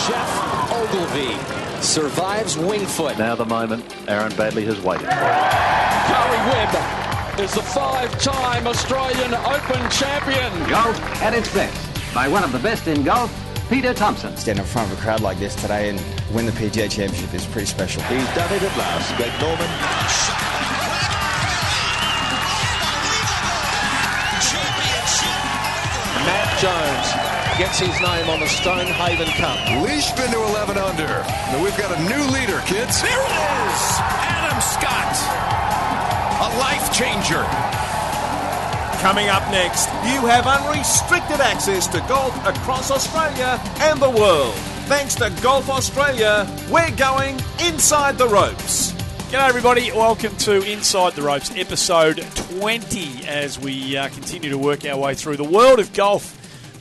Jeff Ogilvy survives Wingfoot. Now the moment Aaron Badley has waited for. Curry Webb is the 5-time Australian Open champion. Golf at its best by one of the best in golf, Peter Thompson. Stand in front of a crowd like this today and win the PGA Championship is pretty special. He's done it at last. Greg Norman. Matt Jones gets his name on the Stonehaven Cup. Leishman to 11 under. Now we've got a new leader, kids. There it is! Adam Scott. A life changer. Coming up next, you have unrestricted access to golf across Australia and the world. Thanks to Golf Australia, we're going inside the ropes. G'day everybody, welcome to Inside the Ropes, episode 20, as we continue to work our way through the world of golf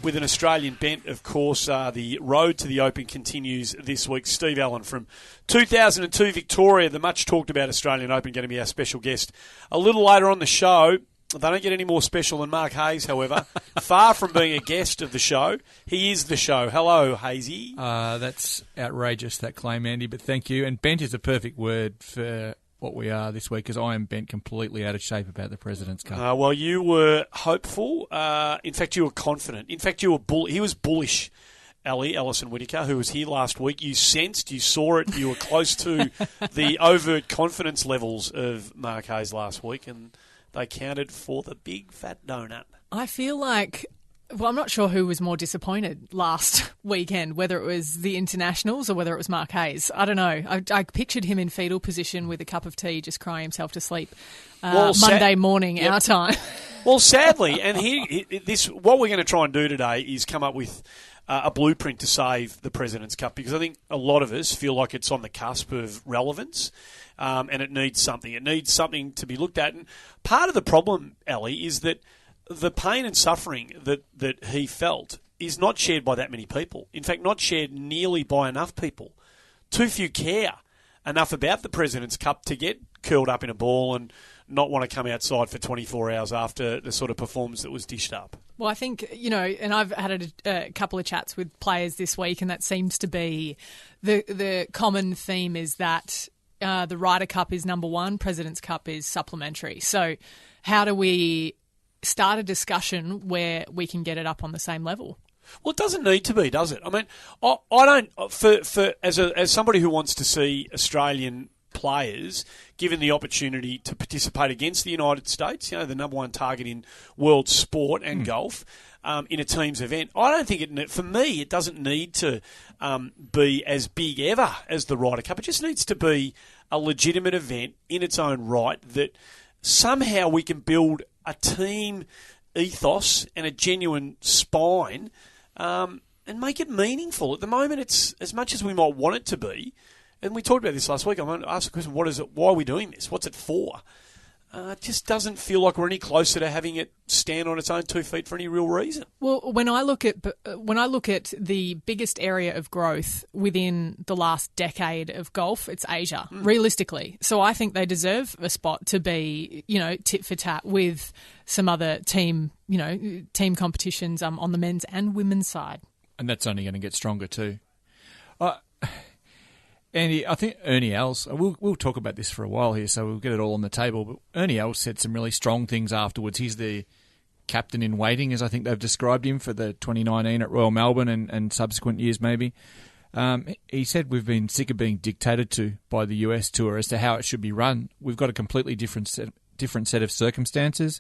with an Australian bent. Of course, the road to the Open continues this week. Steve Allan from 2002 Victoria, the much talked about Australian Open, going to be our special guest a little later on the show. They don't get any more special than Mark Hayes, however. Far from being a guest of the show, he is the show. Hello, Hayesy. That's outrageous, that claim, Andy, but thank you. And bent is a perfect word for what we are this week, because I am bent completely out of shape about the President's Cup. Well, you were hopeful. In fact, you were confident. In fact, he was bullish. Alison Whitaker, who was here last week, you sensed, you saw it, you were close to the overt confidence levels of Mark Hayes last week, and they counted for the big fat donut. I feel like, well, I'm not sure who was more disappointed last weekend, whether it was the internationals or whether it was Mark Hayes. I don't know. I pictured him in fetal position with a cup of tea, just crying himself to sleep. Monday morning, our time. Well, sadly, and what we're going to try and do today is come up with a blueprint to save the President's Cup, because I think a lot of us feel like it's on the cusp of relevance. And it needs something. It needs something to be looked at. And part of the problem, Ali, is that the pain and suffering that he felt is not shared by that many people. In fact, not shared nearly by enough people. Too few care enough about the President's Cup to get curled up in a ball and not want to come outside for 24 hours after the sort of performance that was dished up. Well, I think, and I've had a couple of chats with players this week, and that seems to be the common theme, is that the Ryder Cup is number one, President's Cup is supplementary. So how do we start a discussion where we can get it up on the same level? Well, it doesn't need to be, does it? I mean, I don't, as somebody who wants to see Australian players given the opportunity to participate against the United States, the number one target in world sport and golf, in a team's event, I don't think for me, it doesn't need to be as big ever as the Ryder Cup. It just needs to be a legitimate event in its own right, that somehow we can build a team ethos and a genuine spine, and make it meaningful. At the moment, it's as much as we might want it to be. And we talked about this last week. I'm going to ask the question, what is it? Why are we doing this? What's it for? It just doesn't feel like we're any closer to having it stand on its own 2 feet for any real reason. Well, when I look at the biggest area of growth within the last decade of golf, it's Asia, realistically. So I think they deserve a spot to be, tit for tat with some other team competitions on the men's and women's side. And that's only going to get stronger too. Andy, I think Ernie Els, we'll talk about this for a while here, so we'll get it all on the table, but Ernie Els said some really strong things afterwards. He's the captain in waiting, as I think they've described him, for the 2019 at Royal Melbourne and subsequent years maybe. He said we've been sick of being dictated to by the US Tour as to how it should be run. We've got a completely different set of circumstances.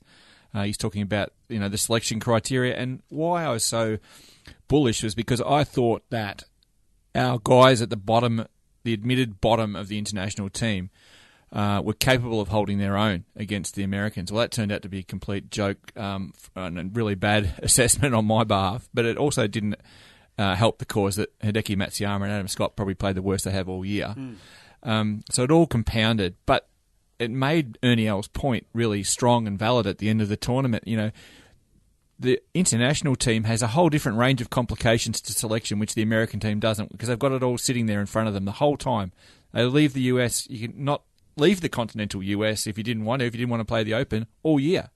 He's talking about the selection criteria, and why I was so bullish was because I thought that our guys at the bottom, the admitted bottom of the international team, were capable of holding their own against the Americans. Well, that turned out to be a complete joke and a really bad assessment on my behalf, but it also didn't help the cause that Hideki Matsuyama and Adam Scott probably played the worst they have all year. So it all compounded, but it made Ernie Els' point really strong and valid at the end of the tournament. The international team has a whole different range of complications to selection, which the American team doesn't, because they've got it all sitting there in front of them the whole time. They leave the US. You can not leave the continental US if you didn't want to play the Open all year.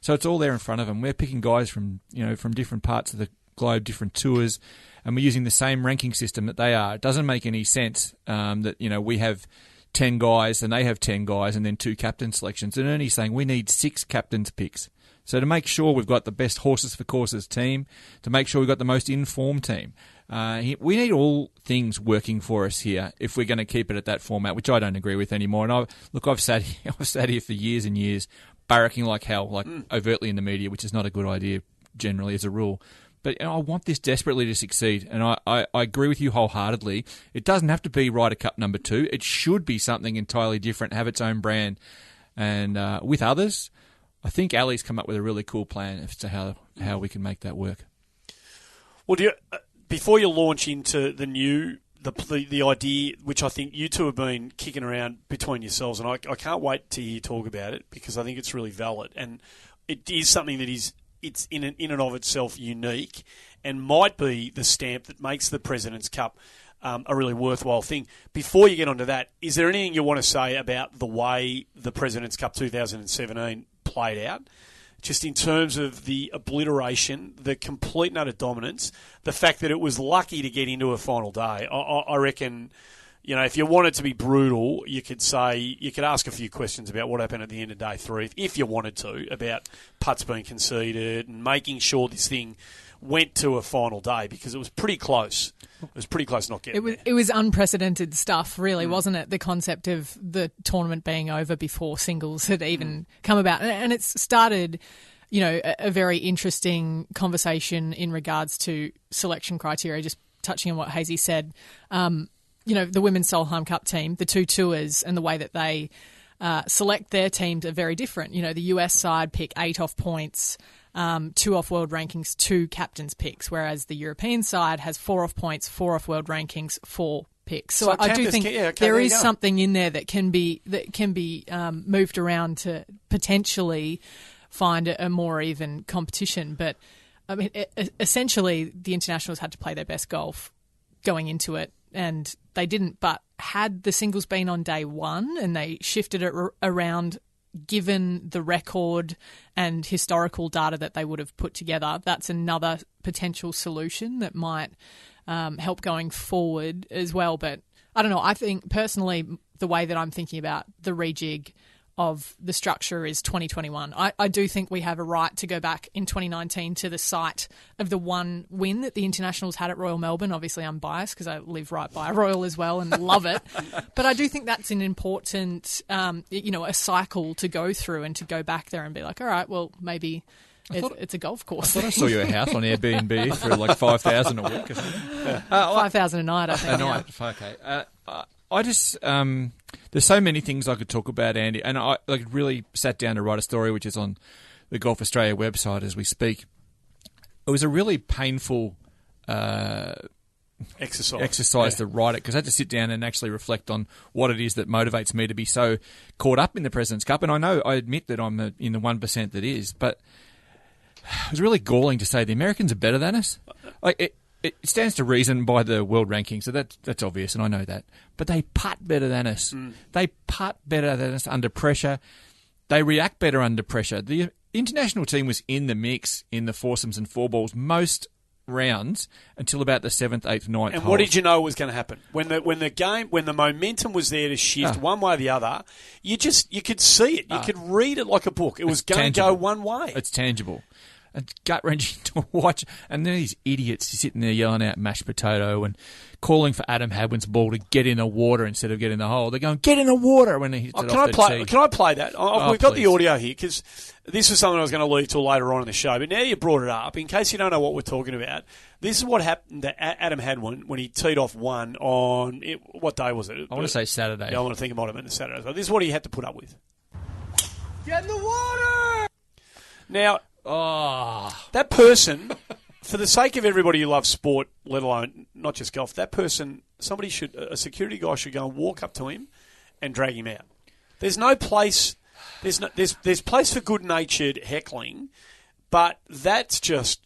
So it's all there in front of them. We're picking guys from different parts of the globe, different tours, and we're using the same ranking system that they are. It doesn't make any sense that we have 10 guys and they have 10 guys and then 2 captain selections. And Ernie's saying we need 6 captain's picks. So to make sure we've got the best horses for courses team, to make sure we've got the most informed team, we need all things working for us here if we're going to keep it at that format, which I don't agree with anymore. And I've sat here for years and years, barracking like hell, overtly in the media, which is not a good idea generally as a rule. But I want this desperately to succeed, and I agree with you wholeheartedly. It doesn't have to be Ryder Cup number 2. It should be something entirely different, have its own brand, and with others. I think Ali's come up with a really cool plan as to how we can make that work. Well, before you launch into the idea, which I think you two have been kicking around between yourselves, and I can't wait to hear you talk about it because I think it's really valid, and it is something that it's in and of itself unique and might be the stamp that makes the President's Cup a really worthwhile thing. Before you get onto that, is there anything you want to say about the way the President's Cup 2017 played out? Just in terms of the obliteration, the complete and utter dominance, the fact that it was lucky to get into a final day. I reckon, if you wanted to be brutal, you could ask a few questions about what happened at the end of day 3, if you wanted to, about putts being conceded and making sure this thing went to a final day, because it was pretty close. It was pretty close not getting there. It was unprecedented stuff, really, wasn't it? The concept of the tournament being over before singles had even come about. And it's started, a very interesting conversation in regards to selection criteria, just touching on what Hayesy said. The Women's Solheim Cup team, the 2 tours, and the way that they select their teams are very different. The US side pick 8 off points, 2 off world rankings, 2 captains picks, whereas the European side has 4 off points, 4 off world rankings, 4 picks. So I do think there is something in there that can be moved around to potentially find a more even competition. But I mean, essentially, the internationals had to play their best golf going into it, and they didn't. But had the singles been on day 1 and they shifted it around, given the record and historical data that they would have put together, that's another potential solution that might help going forward as well. But I don't know. I think personally, the way that I'm thinking about the rejig of the structure is 2021. I do think we have a right to go back in 2019 to the site of the one win that the internationals had at Royal Melbourne. Obviously, I'm biased because I live right by Royal as well and love it. But I do think that's an important, a cycle to go through and to go back there and be like, all right, well, maybe it's a golf course. I thought I saw your house on Airbnb for like $5,000 a week or something. $5,000 a night, I think. A night, okay. I just there's so many things I could talk about, Andy, and I really sat down to write a story, which is on the Golf Australia website as we speak. It was a really painful exercise to write it, because I had to sit down and actually reflect on what it is that motivates me to be so caught up in the President's Cup. And I admit that I'm in the 1% that is, but it was really galling to say the Americans are better than us. It stands to reason by the world ranking, so that's obvious, and I know that. But they putt better than us. They putt better than us under pressure. They react better under pressure. The international team was in the mix in the foursomes and 4-balls most rounds until about the 7th, 8th, 9th. And what did you know was going to happen when the momentum was there to shift one way or the other? You could see it. You could read it like a book. It was going to go one way. It's tangible. It's gut-wrenching to watch. And then these idiots sitting there yelling out mashed potato and calling for Adam Hadwin's ball to get in the water instead of get in the hole. They're going, get in the water when he hits it off the tee. Can I play that? We've got the audio here, because this was something I was going to leave till later on in the show. But now you brought it up, in case you don't know what we're talking about, this is what happened to Adam Hadwin when he teed off one on, what day was it? I want to say Saturday. Yeah, I want to think it might have been the Saturday. So this is what he had to put up with. Get in the water! Now, that person, for the sake of everybody who loves sport, let alone not just golf, that person, a security guy should go and walk up to him and drag him out. There's no place, there's place for good-natured heckling, but that's just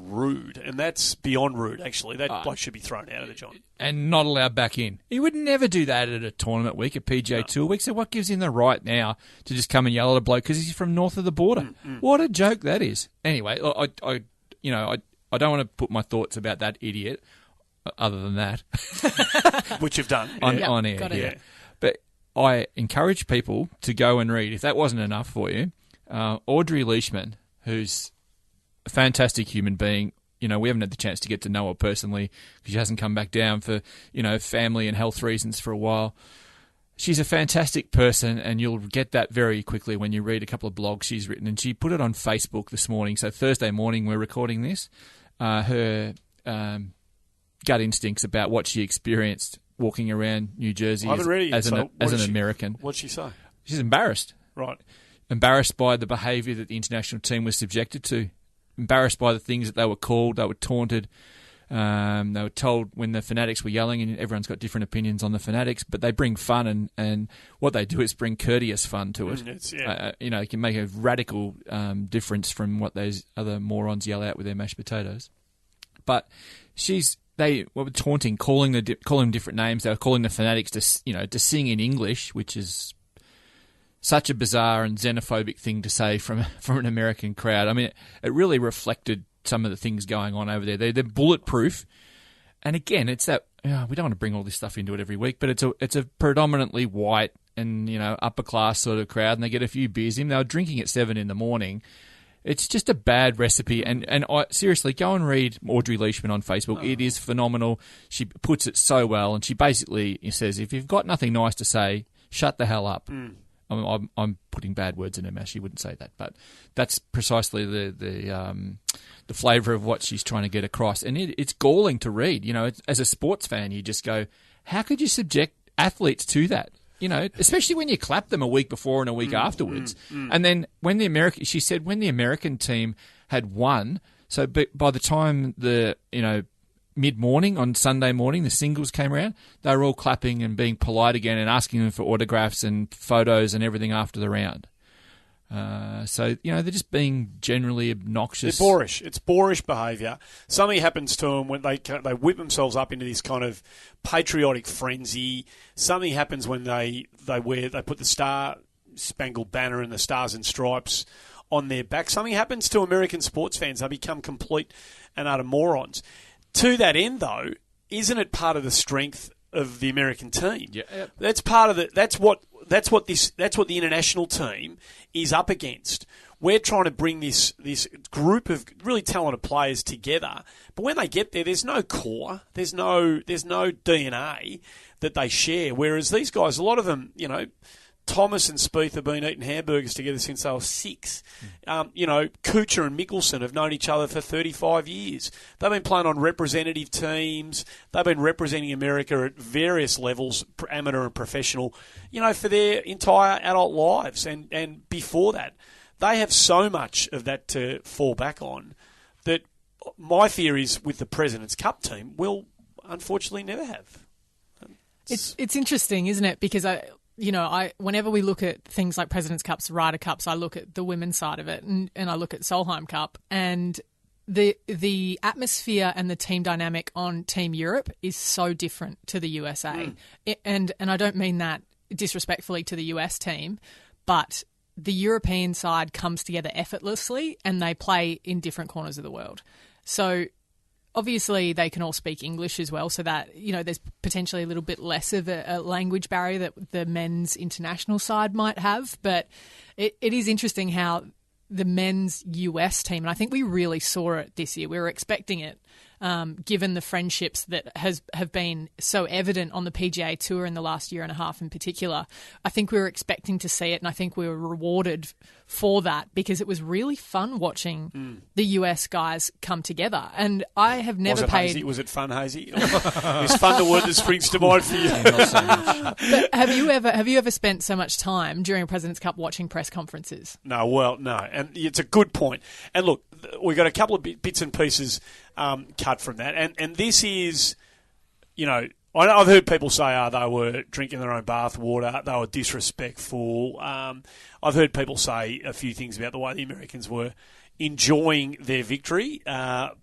rude, and that's beyond rude, actually. That bloke should be thrown out of the joint. And not allowed back in. He would never do that at a tournament week, a PGA Tour week. So what gives him the right now to just come and yell at a bloke because he's from north of the border? What a joke that is. Anyway, I don't want to put my thoughts about that idiot, other than that. Which you've done. On air, got it. yeah. But I encourage people to go and read, if that wasn't enough for you, Audrey Leishman, who's a fantastic human being. You know, we haven't had the chance to get to know her personally because she hasn't come back down for, family and health reasons for a while. She's a fantastic person, and you'll get that very quickly when you read a couple of blogs she's written. And she put it on Facebook this morning. So Thursday morning we're recording this. Her gut instincts about what she experienced walking around New Jersey as an American. What'd she say? She's embarrassed. Right. Embarrassed by the behaviour that the international team was subjected to. Embarrassed by the things that they were called, they were taunted. They were told when the Fanatics were yelling, and everyone's got different opinions on the Fanatics, but they bring fun, and what they do is bring courteous fun to it. It can make a radical difference from what those other morons yell out with their mashed potatoes. But they were taunting, calling them different names. They were calling the Fanatics to sing in English, which is such a bizarre and xenophobic thing to say from an American crowd. I mean, it really reflected some of the things going on over there. They're bulletproof, and again, it's that we don't want to bring all this stuff into it every week, but it's a predominantly white and upper class sort of crowd, and they get a few beers in. They were drinking at 7 a.m. It's just a bad recipe, and I seriously go and read Audrey Leishman on Facebook. It is phenomenal. She puts it so well, and she basically says, if you've got nothing nice to say, shut the hell up. I'm putting bad words in her mouth. She wouldn't say that, but that's precisely the flavour of what she's trying to get across. And it's galling to read. As a sports fan, you just go, how could you subject athletes to that? Especially when you clap them a week before and a week afterwards. And then when she said when the American team had won, so by the time the mid-morning on Sunday morning, the singles came around, they were all clapping and being polite again and asking them for autographs and photos and everything after the round. So they're just being generally obnoxious. They're boorish. It's boorish behaviour. Something happens to them when they whip themselves up into this kind of patriotic frenzy. Something happens when they put the Star-Spangled Banner and the Stars and Stripes on their back. Something happens to American sports fans. They become complete and utter morons. To that end, though, isn't it part of the strength of the American team? Yeah. That's part of That's what the international team is up against. We're trying to bring this group of really talented players together, but when they get there, there's no core, there's no DNA that they share. Whereas these guys, a lot of them, Thomas and Spieth have been eating hamburgers together since they were 6. Kuchar and Mickelson have known each other for 35 years. They've been playing on representative teams. They've been representing America at various levels, amateur and professional, for their entire adult lives. And before that, they have so much of that to fall back on that my theory is with the President's Cup team, we'll unfortunately never have. It's interesting, isn't it? Because whenever we look at things like President's Cups, Ryder Cups, I look at the women's side of it, and I look at Solheim Cup, and the atmosphere and the team dynamic on Team Europe is so different to the USA. And I don't mean that disrespectfully to the US team, but the European side comes together effortlessly, and they play in different corners of the world. So obviously, they can all speak English as well, so that there's potentially a little bit less of a language barrier that the men's international side might have. But it is interesting how the men's US team, and I think we really saw it this year. We were expecting it, given the friendships that have been so evident on the PGA Tour in the last year and a half in particular. I think we were expecting to see it, and I think we were rewarded for that because it was really fun watching the US guys come together. And I have never Was it fun, Hayesy? Is fun the word that springs to mind for you? Not so much. But have you ever spent so much time during a President's Cup watching press conferences? No, and it's a good point. And look, we got a couple of bits and pieces cut from that, and this is, I've heard people say, they were drinking their own bathwater, they were disrespectful. I've heard people say a few things about the way the Americans were enjoying their victory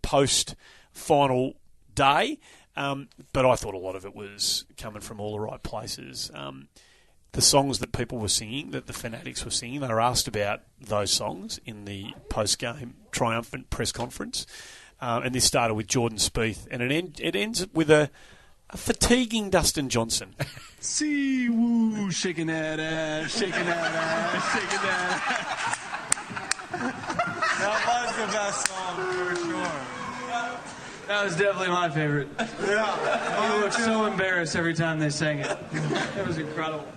post-final day, but I thought a lot of it was coming from all the right places. The songs that people were singing, that the Fanatics were singing, they were asked about those songs in the post-game triumphant press conference. and this started with Jordan Spieth, and it ends with a fatiguing Dustin Johnson. See, woo, shaking that ass, shaking that ass, shaking that ass. That was the best song for sure. That was definitely my favorite. Yeah. You looked so embarrassed every time they sang it. It was incredible.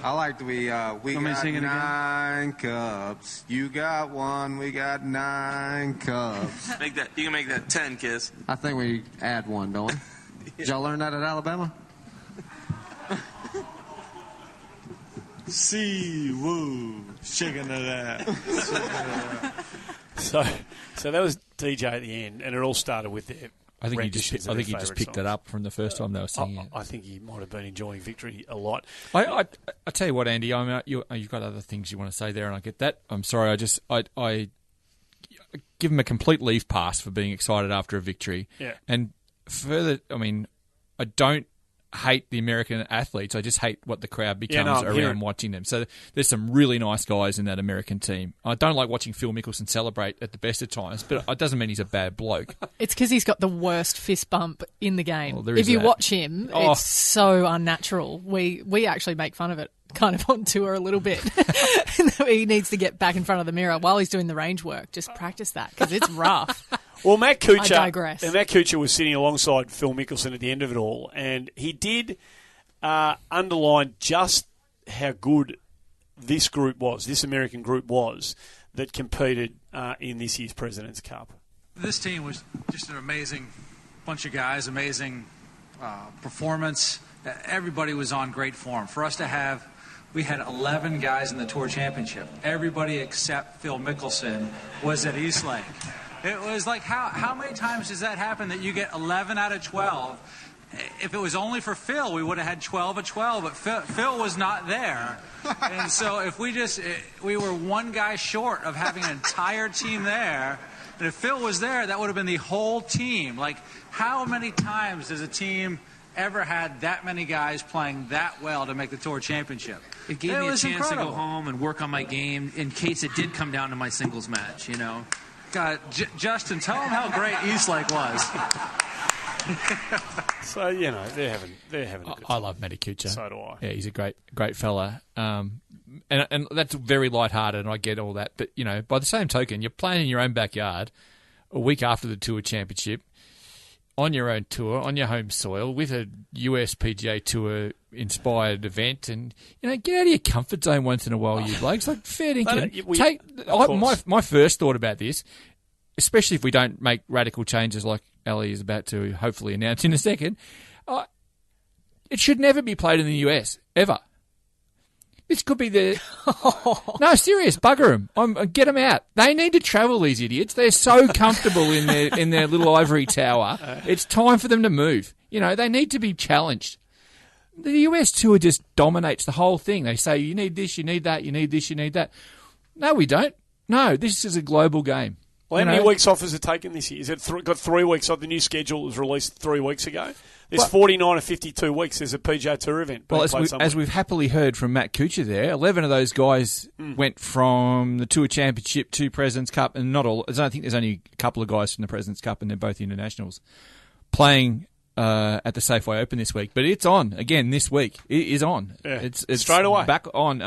I liked we got 9 cups. You got 1, we got 9 cups. You can make that 10, Kiss. I think we add 1, don't we? Did y'all learn that at Alabama? See, woo, shaking that ass. So that was DJ at the end, and it all started with their. I think he just picked it up from the first time they were singing it. I think he might have been enjoying victory a lot. I tell you what, Andy, you've got other things you want to say there, and I get that. I'm sorry, I give him a complete leave pass for being excited after a victory. Yeah. And further, I mean, I don't hate the American athletes. I just hate what the crowd becomes around watching them. So there's some really nice guys in that American team. I don't like watching Phil Mickelson celebrate at the best of times, but it doesn't mean he's a bad bloke. It's because he's got the worst fist bump in the game. Well, if you watch him, it's so unnatural. We actually make fun of it kind of on tour a little bit. He needs to get back in front of the mirror while he's doing the range work. Just practice that because it's rough. Well, Matt Kuchar, I digress. And Matt Kuchar was sitting alongside Phil Mickelson at the end of it all, and he did underline just how good this group was, this American group was, that competed in this year's President's Cup. This team was just an amazing bunch of guys, amazing performance. Everybody was on great form. For us to have, we had 11 guys in the Tour Championship. Everybody except Phil Mickelson was at East Lake. It was like, how many times does that happen that you get 11 out of 12? If it was only for Phil, we would have had 12 of 12, but Phil was not there. And so if we were one guy short of having an entire team there, and if Phil was there, that would have been the whole team. Like, how many times does a team ever had that many guys playing that well to make the Tour Championship? It gave me a chance to go home and work on my game in case it did come down to my singles match, you know. God, Justin, tell him how great Eastlake was. So, you know, they're having a good time. I love Matty Kuchar. So do I. Yeah, he's a great fella. And that's very lighthearted, and I get all that. But, you know, by the same token, you're playing in your own backyard a week after the Tour Championship, on your own tour, on your home soil, with a US PGA Tour inspired event, and, you know, get out of your comfort zone once in a while, you blokes. Like, fair dinkum. My first thought about this, especially if we don't make radical changes like Ali is about to hopefully announce in a second, it should never be played in the US, ever. This could be the... No, serious, bugger them. Get them out. They need to travel, these idiots. They're so comfortable in their little ivory tower. It's time for them to move. You know, they need to be challenged. The US Tour just dominates the whole thing. They say, you need this, you need that, you need this, you need that. No, we don't. No, this is a global game. Well, how many weeks off has it taken this year? Is it got 3 weeks off? The new schedule was released 3 weeks ago. There's 49 or 52 weeks. There's a PGA Tour event. Well, as we've happily heard from Matt Kuchar there, 11 of those guys went from the Tour Championship to President's Cup, and not all. I think there's only a couple of guys from the President's Cup, and they're both internationals, playing at the Safeway Open this week. But it's on again this week. It is on. Yeah. It's straight away back on.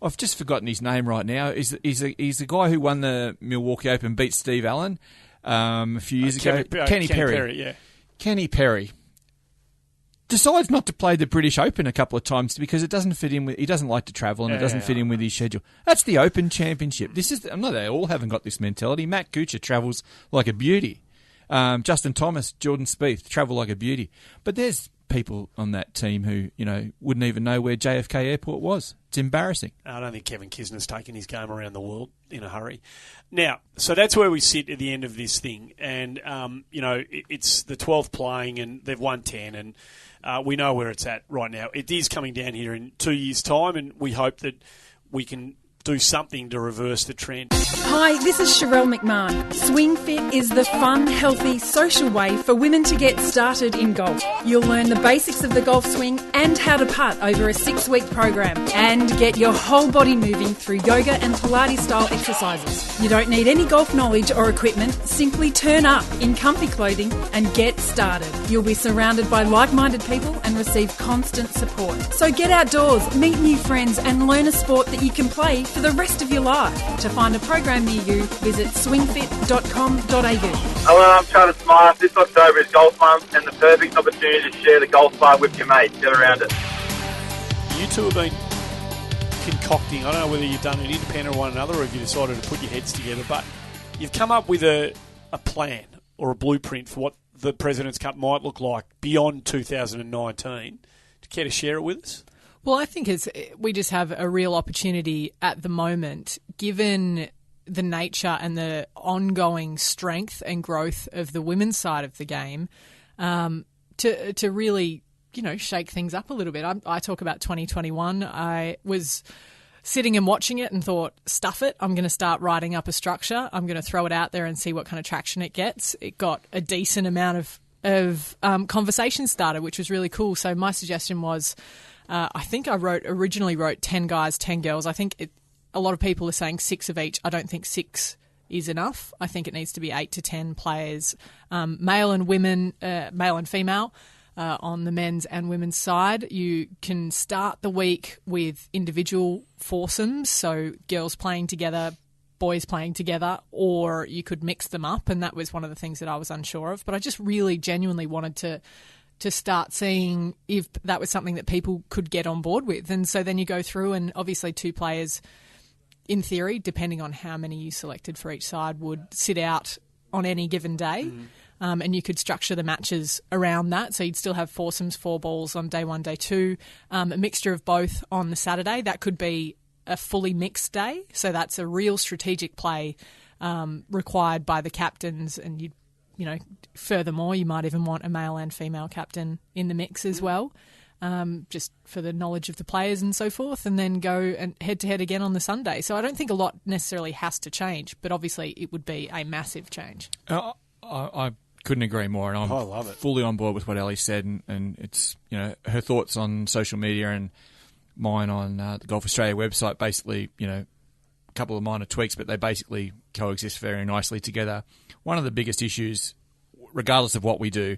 I've just forgotten his name right now. He's the guy who won the Milwaukee Open, beat Steve Allan a few years ago. Kenny Perry. Yeah. Kenny Perry decides not to play the British Open a couple of times because it doesn't fit in with. He doesn't like to travel, and it doesn't fit in with his schedule. That's the Open Championship. I'm not. They all haven't got this mentality. Matt Kuchar travels like a beauty. Justin Thomas, Jordan Spieth travel like a beauty. But there's people on that team who, you know, wouldn't even know where JFK Airport was. It's embarrassing. I don't think Kevin Kisner's taken his game around the world in a hurry. Now, so that's where we sit at the end of this thing. And, you know, it's the 12th playing, and they've won 10, and we know where it's at right now. It is coming down here in 2 years' time, and we hope that we can do something to reverse the trend. Hi, this is Sherelle McMahon. Swing Fit is the fun, healthy, social way for women to get started in golf. You'll learn the basics of the golf swing and how to putt over a 6-week program and get your whole body moving through yoga and Pilates-style exercises. You don't need any golf knowledge or equipment. Simply turn up in comfy clothing and get started. You'll be surrounded by like-minded people and receive constant support. So get outdoors, meet new friends and learn a sport that you can play for the rest of your life. To find a program near you, visit swingfit.com.au. Hello, I'm Travis Meyer. This October is Golf Month and the perfect opportunity to share the golf bar with your mates. Get around it. You two have been concocting, I don't know whether you've done it independent of one another or if you decided to put your heads together, but you've come up with a plan or a blueprint for what the President's Cup might look like beyond 2019. Do you care to share it with us? Well, I think we just have a real opportunity at the moment, given the nature and the ongoing strength and growth of the women's side of the game, to really, shake things up a little bit. I talk about 2021. I was sitting and watching it and thought, stuff it, I'm going to start writing up a structure. I'm going to throw it out there and see what kind of traction it gets. It got a decent amount of conversation started, which was really cool. So my suggestion was, I think I originally wrote 10 guys, 10 girls. I think a lot of people are saying 6 of each. I don't think 6 is enough. I think it needs to be 8 to 10 players, male and female, on the men's and women's side. You can start the week with individual foursomes, so girls playing together, boys playing together, or you could mix them up, and that was one of the things that I was unsure of. But I just really genuinely wanted to start seeing if that was something that people could get on board with. And so then you go through, and obviously 2 players, in theory, depending on how many you selected for each side, would sit out on any given day. And you could structure the matches around that. So you'd still have foursomes, 4 balls on day 1, day 2, a mixture of both on the Saturday. That could be a fully mixed day. So that's a real strategic play required by the captains. And furthermore, you might even want a male and female captain in the mix as well, just for the knowledge of the players and so forth, and then go and head-to-head again on the Sunday. So I don't think a lot necessarily has to change, but obviously it would be a massive change. I couldn't agree more, and I'm fully on board with what Ellie said, and it's her thoughts on social media and mine on the Golf Australia website. Basically, a couple of minor tweaks, but they basically coexist very nicely together. One of the biggest issues, regardless of what we do,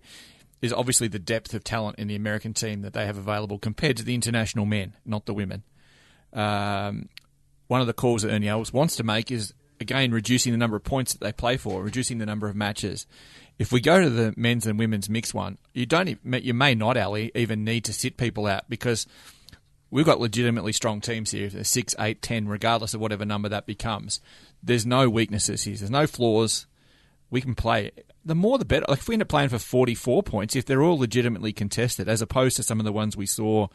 is obviously the depth of talent in the American team that they have available compared to the international men, not the women. One of the calls that Ernie Els wants to make is, again, reducing the number of points that they play for, reducing the number of matches. If we go to the men's and women's mixed one, you may not, Ali, even need to sit people out, because we've got legitimately strong teams here. 6, 8, 10, regardless of whatever number that becomes. There's no weaknesses here. There's no flaws. We can play. The more the better. Like if we end up playing for 44 points, if they're all legitimately contested, as opposed to some of the ones we saw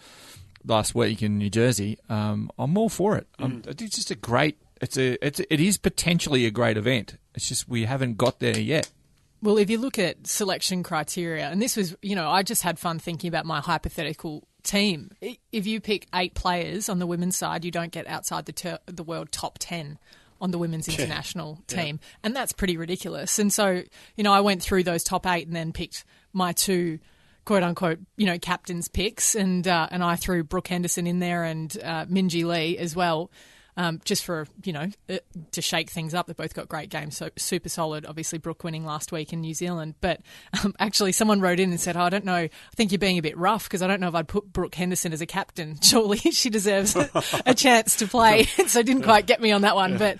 last week in New Jersey, I'm all for it. It's just a great. It is potentially a great event. It's just we haven't got there yet. Well, if you look at selection criteria, and this was, I just had fun thinking about my hypothetical team. If you pick 8 players on the women's side, you don't get outside the world top 10 on the women's international team. And that's pretty ridiculous. And so, I went through those top 8 and then picked my 2 quote-unquote, captain's picks. And I threw Brooke Henderson in there and Minjee Lee as well. Just for, to shake things up. They both got great games, so super solid. Obviously, Brooke winning last week in New Zealand. But actually, someone wrote in and said, I don't know, I think you're being a bit rough because I don't know if I'd put Brooke Henderson as a captain. Surely she deserves a chance to play. So didn't quite get me on that one. But,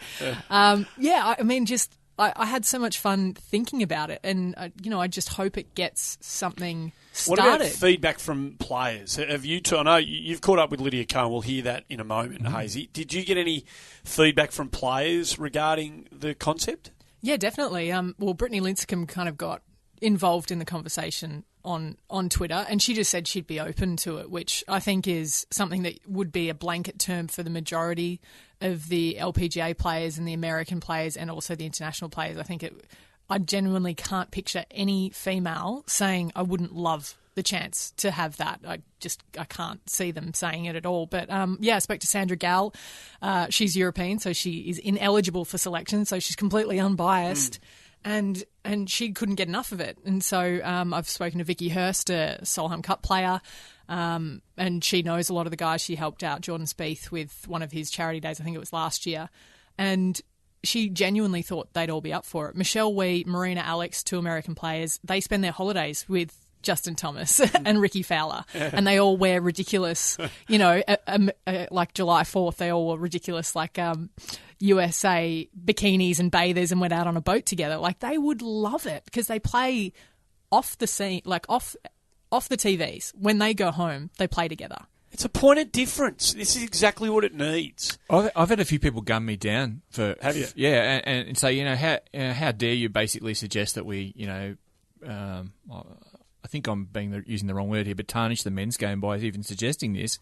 I had so much fun thinking about it. And, I just hope it gets something started. What about feedback from players? Have you two, I know you've caught up with Lydia Ko, and we'll hear that in a moment, Hayesy. Did you get any feedback from players regarding the concept? Yeah, definitely. Brittany Lincecum kind of got involved in the conversation on Twitter, and she just said she'd be open to it, which I think is something that would be a blanket term for the majority of the LPGA players and the American players and also the international players. I genuinely can't picture any female saying I wouldn't love the chance to have that. I can't see them saying it at all. But I spoke to Sandra Gall. She's European, so she is ineligible for selection, so she's completely unbiased. And she couldn't get enough of it. And so I've spoken to Vicky Hurst, a Solheim Cup player, and she knows a lot of the guys. She helped out Jordan Spieth with one of his charity days, I think it was last year. And she genuinely thought they'd all be up for it. Michelle Wee, Marina Alex, 2 American players, they spend their holidays with Justin Thomas and Ricky Fowler, and they all wear ridiculous, like July 4th, they all wore ridiculous, like USA bikinis and bathers and went out on a boat together. Like, they would love it because they play off the scene, like off the TVs. When they go home, they play together. It's a point of difference. This is exactly what it needs. I've had a few people gun me down for. Have you? Yeah, and say, how dare you basically suggest that we, I think I'm using the wrong word here, but tarnish the men's game by even suggesting this.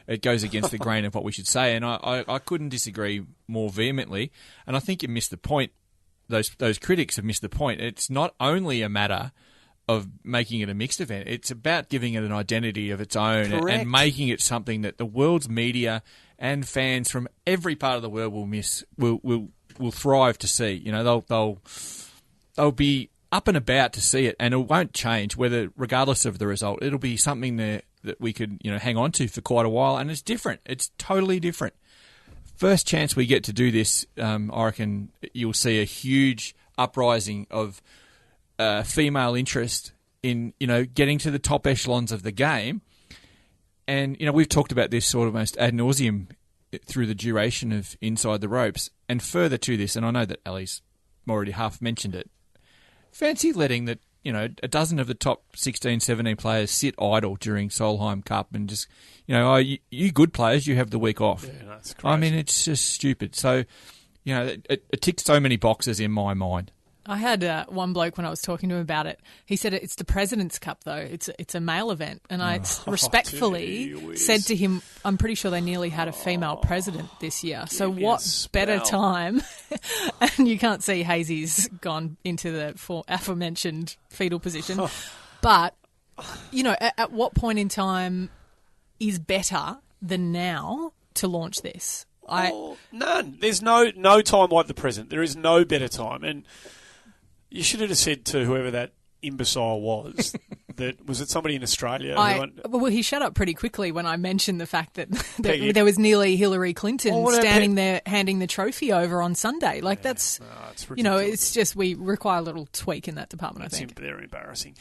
It goes against the grain of what we should say, and I couldn't disagree more vehemently. And I think you missed the point. Those critics have missed the point. It's not only a matter of making it a mixed event. It's about giving it an identity of its own and making it something that the world's media and fans from every part of the world will thrive to see. They'll be up and about to see it, and it won't change regardless of the result. It'll be something that we could hang on to for quite a while, and it's different. It's totally different. First chance we get to do this, I reckon you'll see a huge uprising of female interest in getting to the top echelons of the game. And we've talked about this sort of almost ad nauseum through the duration of Inside the Ropes. And further to this, and I know that Ali's already half mentioned it, fancy letting that a dozen of the top 16, 17 players sit idle during Solheim Cup and just you good players, you have the week off. Yeah, that's crazy. I mean, it's just stupid. So it ticks so many boxes in my mind. I had one bloke when I was talking to him about it. He said it's the President's Cup, though. It's a male event. And I respectfully said to him, I'm pretty sure they nearly had a female president this year. So what better time? And you can't see Hayesy's gone into the aforementioned fetal position. But, at what point in time is better than now to launch this? None. There's no time like the present. There is no better time. And you should have said to whoever that imbecile was was it somebody in Australia? Well, he shut up pretty quickly when I mentioned the fact that there was nearly Hillary Clinton standing there handing the trophy over on Sunday. Like, that's, it's just we require a little tweak in that department, I think. They're embarrassing.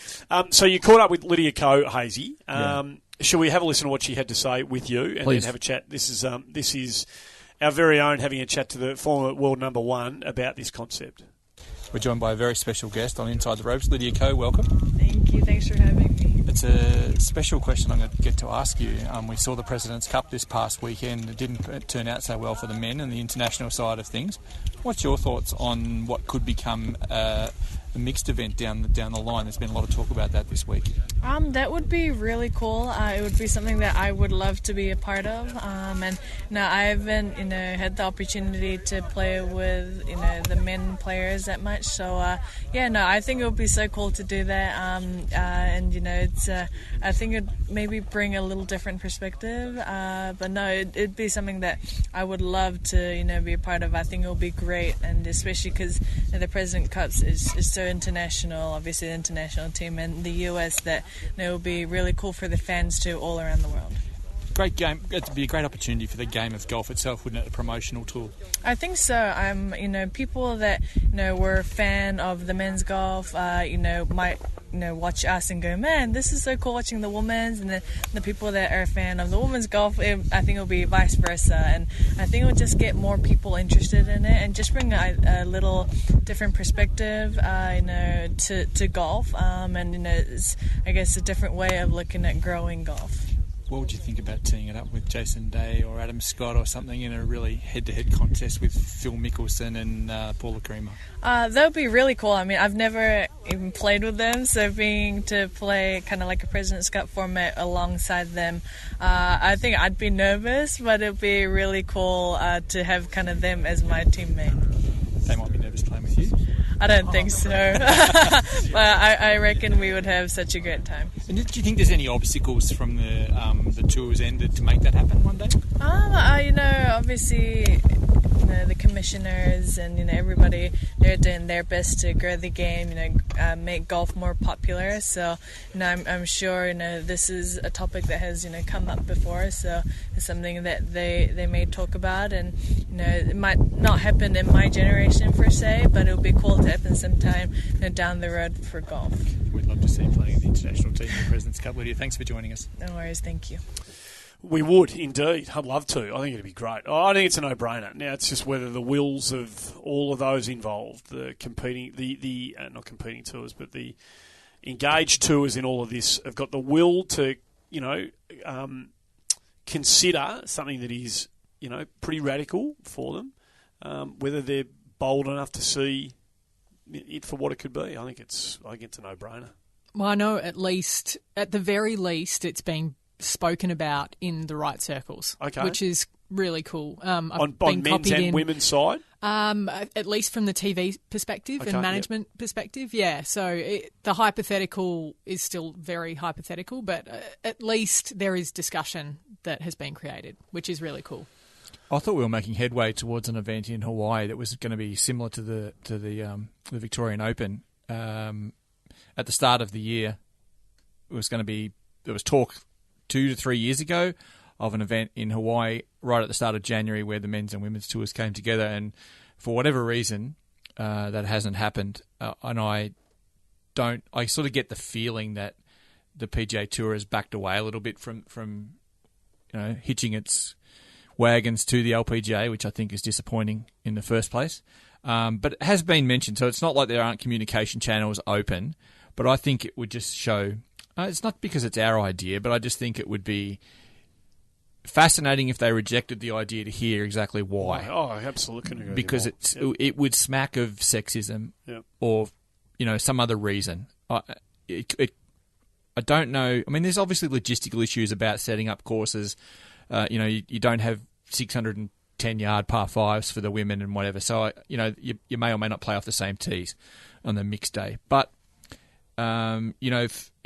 So you caught up with Lydia Ko, Hayesy. Shall we have a listen to what she had to say with you and Please. Then have a chat? This is our very own having a chat to the former world number one about this concept. We're joined by a very special guest on Inside the Ropes, Lydia Ko. Welcome. Thank you. Thanks for having me. It's a special question I'm going to get to ask you. We saw the President's Cup this past weekend. It didn't turn out so well for the men and the international side of things. What's your thoughts on what could become a mixed event down the line? There's been a lot of talk about that this week. That would be really cool. It would be something that I would love to be a part of. And I haven't had the opportunity to play with the men players that much. So I think it would be so cool to do that. It's I think it'd maybe bring a little different perspective. But no, it'd be something that I would love to be a part of. I think it would be great, and especially because the President Cups is so international, obviously the international team and the US, that it will be really cool for the fans too all around the world. Great game. It'd be a great opportunity for the game of golf itself, wouldn't it? A promotional tool. I think so. People that were a fan of the men's golf, might watch us and go, man, this is so cool watching the women's, and then the people that are a fan of the women's golf, I think it'll be vice versa, and I think it'll just get more people interested in it and just bring a little different perspective, to golf, it's, I guess, a different way of looking at growing golf. What would you think about teeing it up with Jason Day or Adam Scott or something in a really head-to-head contest with Phil Mickelson and Paula Creamer? That would be really cool. I mean, I've never even played with them, so being to play kind of like a President's Cup format alongside them, I think I'd be nervous, but it'd be really cool to have kind of them as my teammate. They might be nervous playing with you. I don't think so. But I reckon we would have such a great time. And do you think there's any obstacles from the tour's end to make that happen one day? Obviously, the commissioners and everybody, they're doing their best to grow the game, make golf more popular. So I'm sure this is a topic that has come up before, so it's something that they may talk about, and it might not happen in my generation per se, but it would be cool to happen sometime down the road for golf. We'd love to see you playing in the international team in the President's Cup. Lydia, thanks for joining us. No worries, thank you. We would, indeed. I'd love to. I think it'd be great. I think it's a no-brainer. Now, it's just whether the wills of all of those involved, the competing, not competing tours, but the engaged tours in all of this, have got the will to, consider something that is, pretty radical for them, whether they're bold enough to see it for what it could be. I think it's a no-brainer. Well, I know at the very least, it's been spoken about in the right circles, which is really cool. On men's and women's side? At least from the TV perspective and management perspective, yeah. So the hypothetical is still very hypothetical, but at least there is discussion that has been created, which is really cool. I thought we were making headway towards an event in Hawaii that was going to be similar to the Victorian Open. At the start of the year, there was talk 2 to 3 years ago of an event in Hawaii right at the start of January where the men's and women's tours came together, and for whatever reason that hasn't happened. And I sort of get the feeling that the PGA Tour has backed away a little bit from hitching its wagons to the LPGA, which I think is disappointing in the first place. But it has been mentioned, so it's not like there aren't communication channels open, but I think it would just show... it's not because it's our idea, but I just think it would be fascinating if they rejected the idea to hear exactly why. Oh, absolutely. Because it would smack of sexism or some other reason. I don't know. I mean, there's obviously logistical issues about setting up courses. You don't have 610-yard par fives for the women and whatever. So you may or may not play off the same tees on the mixed day, but. In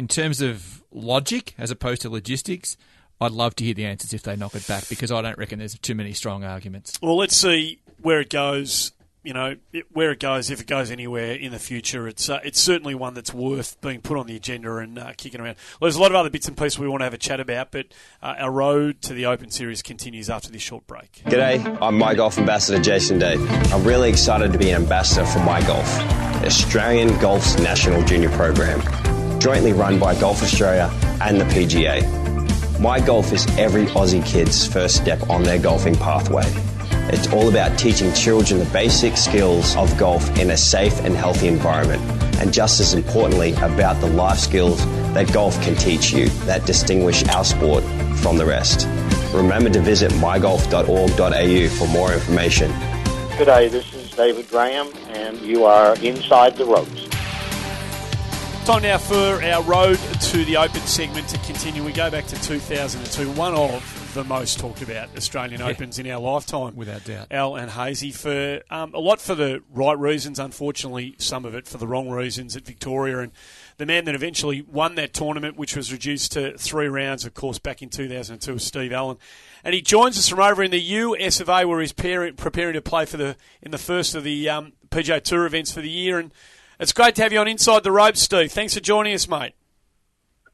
terms of logic as opposed to logistics, I'd love to hear the answers if they knock it back, because I don't reckon there's too many strong arguments. Well, let's see where it goes. Where it goes, if it goes anywhere in the future, it's certainly one that's worth being put on the agenda and kicking around. Well, there's a lot of other bits and pieces we want to have a chat about, but our road to the Open Series continues after this short break. G'day, I'm My Golf Ambassador Jason Day. I'm really excited to be an ambassador for My Golf, Australian Golf's national junior program, jointly run by Golf Australia and the PGA. My Golf is every Aussie kid's first step on their golfing pathway. It's all about teaching children the basic skills of golf in a safe and healthy environment, and just as importantly, about the life skills that golf can teach you that distinguish our sport from the rest. Remember to visit mygolf.org.au for more information. G'day, this is David Graham, and you are Inside the Ropes. Time now for our road to the Open segment to continue. We go back to 2002, one of the most talked about Australian Opens in our lifetime. Without doubt. Al and Hayesy, for a lot for the right reasons, unfortunately some of it for the wrong reasons at Victoria. And the man that eventually won that tournament, which was reduced to 3 rounds, of course, back in 2002, was Steve Allan. And he joins us from over in the US of A, where he's preparing to play in the first of the PGA Tour events for the year. And it's great to have you on Inside the Ropes, Steve. Thanks for joining us, mate.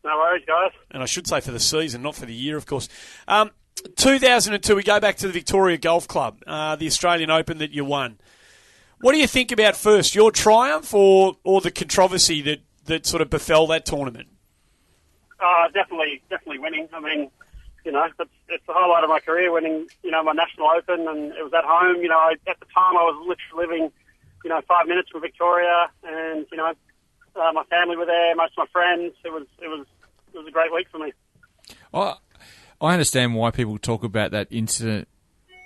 No worries, guys. And I should say for the season, not for the year, of course. 2002, we go back to the Victoria Golf Club, the Australian Open that you won. What do you think about first, your triumph or the controversy that sort of befell that tournament? Definitely winning. I mean, it's the highlight of my career, winning, my national Open, and it was at home. At the time I was literally living, 5 minutes from Victoria, and, my family were there, most of my friends. It was a great week for me. I understand why people talk about that incident,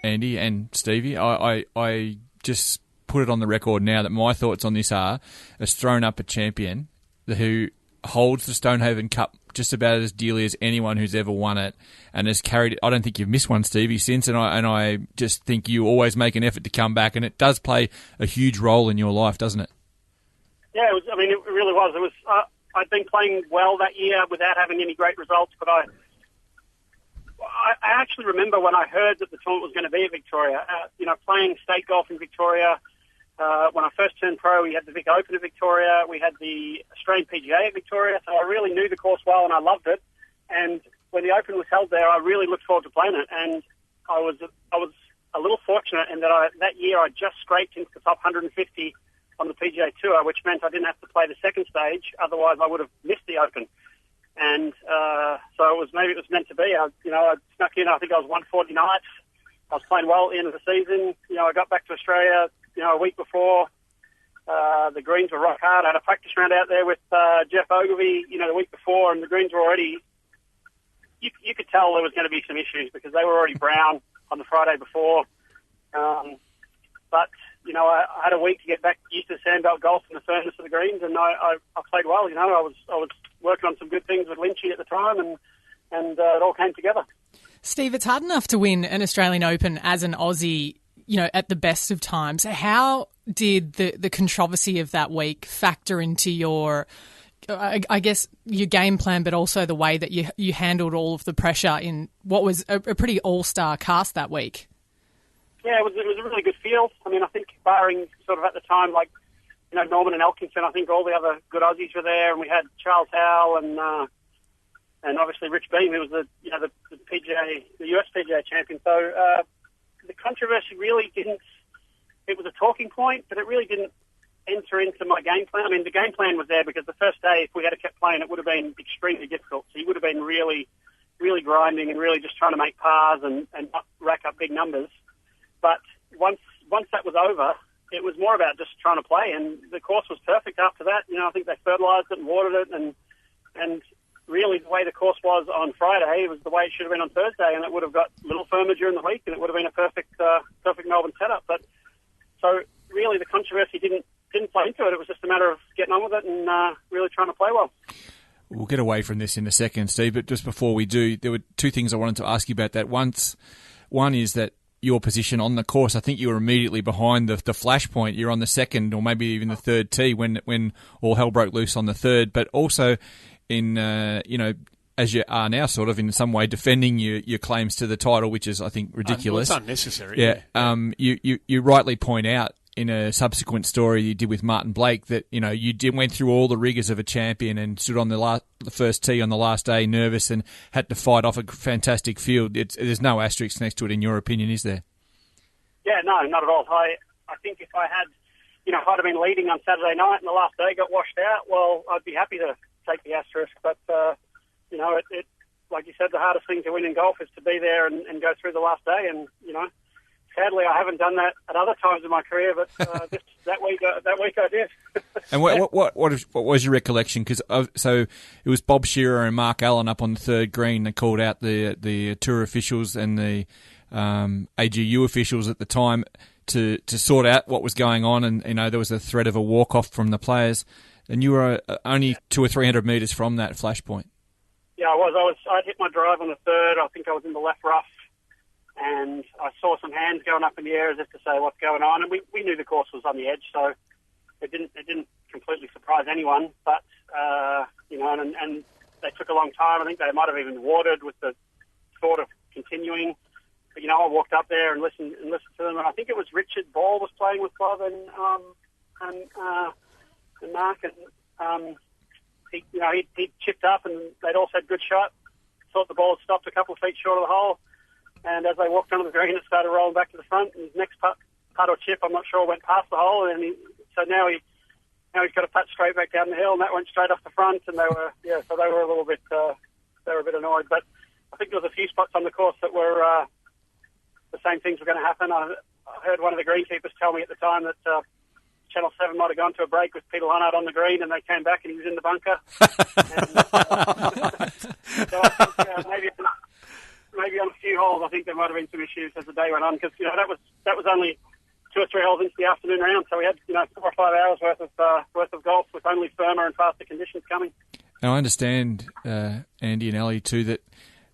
Andy and Stevie. I just put it on the record now that my thoughts on this are, has thrown up a champion who holds the Stonehaven Cup just about as dearly as anyone who's ever won it, and has carried it. I don't think you've missed one, Stevie, since, and I just think you always make an effort to come back, and it does play a huge role in your life, doesn't it? Yeah, it was. I mean, it really was. It was. I'd been playing well that year without having any great results, but I actually remember when I heard that the tournament was going to be at Victoria. Playing state golf in Victoria. When I first turned pro, we had the Vic Open at Victoria. We had the Australian PGA at Victoria, so I really knew the course well and I loved it. And when the Open was held there, I really looked forward to playing it. And I was a little fortunate in that that year I just scraped into the top 150 on the PGA Tour, which meant I didn't have to play the second stage. Otherwise, I would have missed the Open. And so maybe it was meant to be. I snuck in. I think I was 149th. I was playing well at the end of the season. I got back to Australia, a week before. The greens were rock hard. I had a practice round out there with Jeff Ogilvy, the week before, and the greens were already... You could tell there was going to be some issues because they were already brown on the Friday before. But I had a week to get back used to sandbelt golf and the firmness of the greens, and I played well. I was working on some good things with Lynchy at the time, and it all came together. Steve, it's hard enough to win an Australian Open as an Aussie, at the best of times. How did the controversy of that week factor into your, I guess, your game plan, but also the way that you handled all of the pressure in what was a pretty all-star cast that week? Yeah, it was a really good field. I mean, I think barring sort of at the time, like, Norman and Elkinson, I think all the other good Aussies were there, and we had Charles Howell and obviously Rich Beam, who was the PGA, the US PGA champion. So the controversy really didn't. It was a talking point, but it really didn't enter into my game plan. I mean, the game plan was there because the first day, if we had kept playing, it would have been extremely difficult. So you would have been really, really grinding and really just trying to make pars and not rack up big numbers. But once that was over, it was more about just trying to play, and the course was perfect after that. I think they fertilised it and watered it, and really the way the course was on Friday, it was the way it should have been on Thursday, and it would have got a little firmer during the week, and it would have been a perfect Melbourne setup. But so really the controversy didn't play into it. It was just a matter of getting on with it and really trying to play well. We'll get away from this in a second, Steve, but just before we do, there were two things I wanted to ask you about that. One is that your position on the course, I think you were immediately behind the flashpoint. You're on the second or maybe even the third tee when all hell broke loose on the third, but also in, as you are now sort of in some way defending your claims to the title, which is, I think, ridiculous. It's unnecessary. Yeah. You rightly point out in a subsequent story you did with Martin Blake that, you went through all the rigours of a champion and stood on the first tee on the last day nervous and had to fight off a fantastic field. There's no asterisk next to it in your opinion, is there? Yeah, no, not at all. I think if I had, if I'd have been leading on Saturday night and the last day got washed out, well, I'd be happy to take the asterisk. But, it like you said, the hardest thing to win in golf is to be there and go through the last day. And, sadly, I haven't done that at other times in my career, but that week I did. And what was your recollection? Because so it was Bob Shearer and Mark Allan up on the third green that called out the tour officials and the AGU officials at the time to sort out what was going on, and there was a threat of a walk off from the players, and you were only 200 or 300 metres from that flashpoint. Yeah, I was. I'd hit my drive on the third. I think I was in the left rough. And I saw some hands going up in the air as if to say what's going on. And we knew the course was on the edge, so it didn't completely surprise anyone. But, and they took a long time. I think they might have even watered with the thought of continuing. But, I walked up there and listened to them. And I think it was Richard Ball was playing with Bob and Mark. And, he chipped up and they'd all said good shot. Thought the ball had stopped a couple of feet short of the hole. And as they walked onto the green, it started rolling back to the front. And his next putt or chip, I'm not sure, went past the hole. And so now he's got a putt straight back down the hill, and that went straight off the front. And they were a little bit, annoyed. But I think there was a few spots on the course that were the same things were going to happen. I heard one of the greenkeepers tell me at the time that Channel 7 might have gone to a break with Peter Leonard on the green, and they came back and he was in the bunker. So I think maybe on a few holes, I think there might have been some issues as the day went on, because that was only 2 or 3 holes into the afternoon round, so we had 4 or 5 hours worth of golf with only firmer and faster conditions coming. And I understand, Andy and Ellie too, that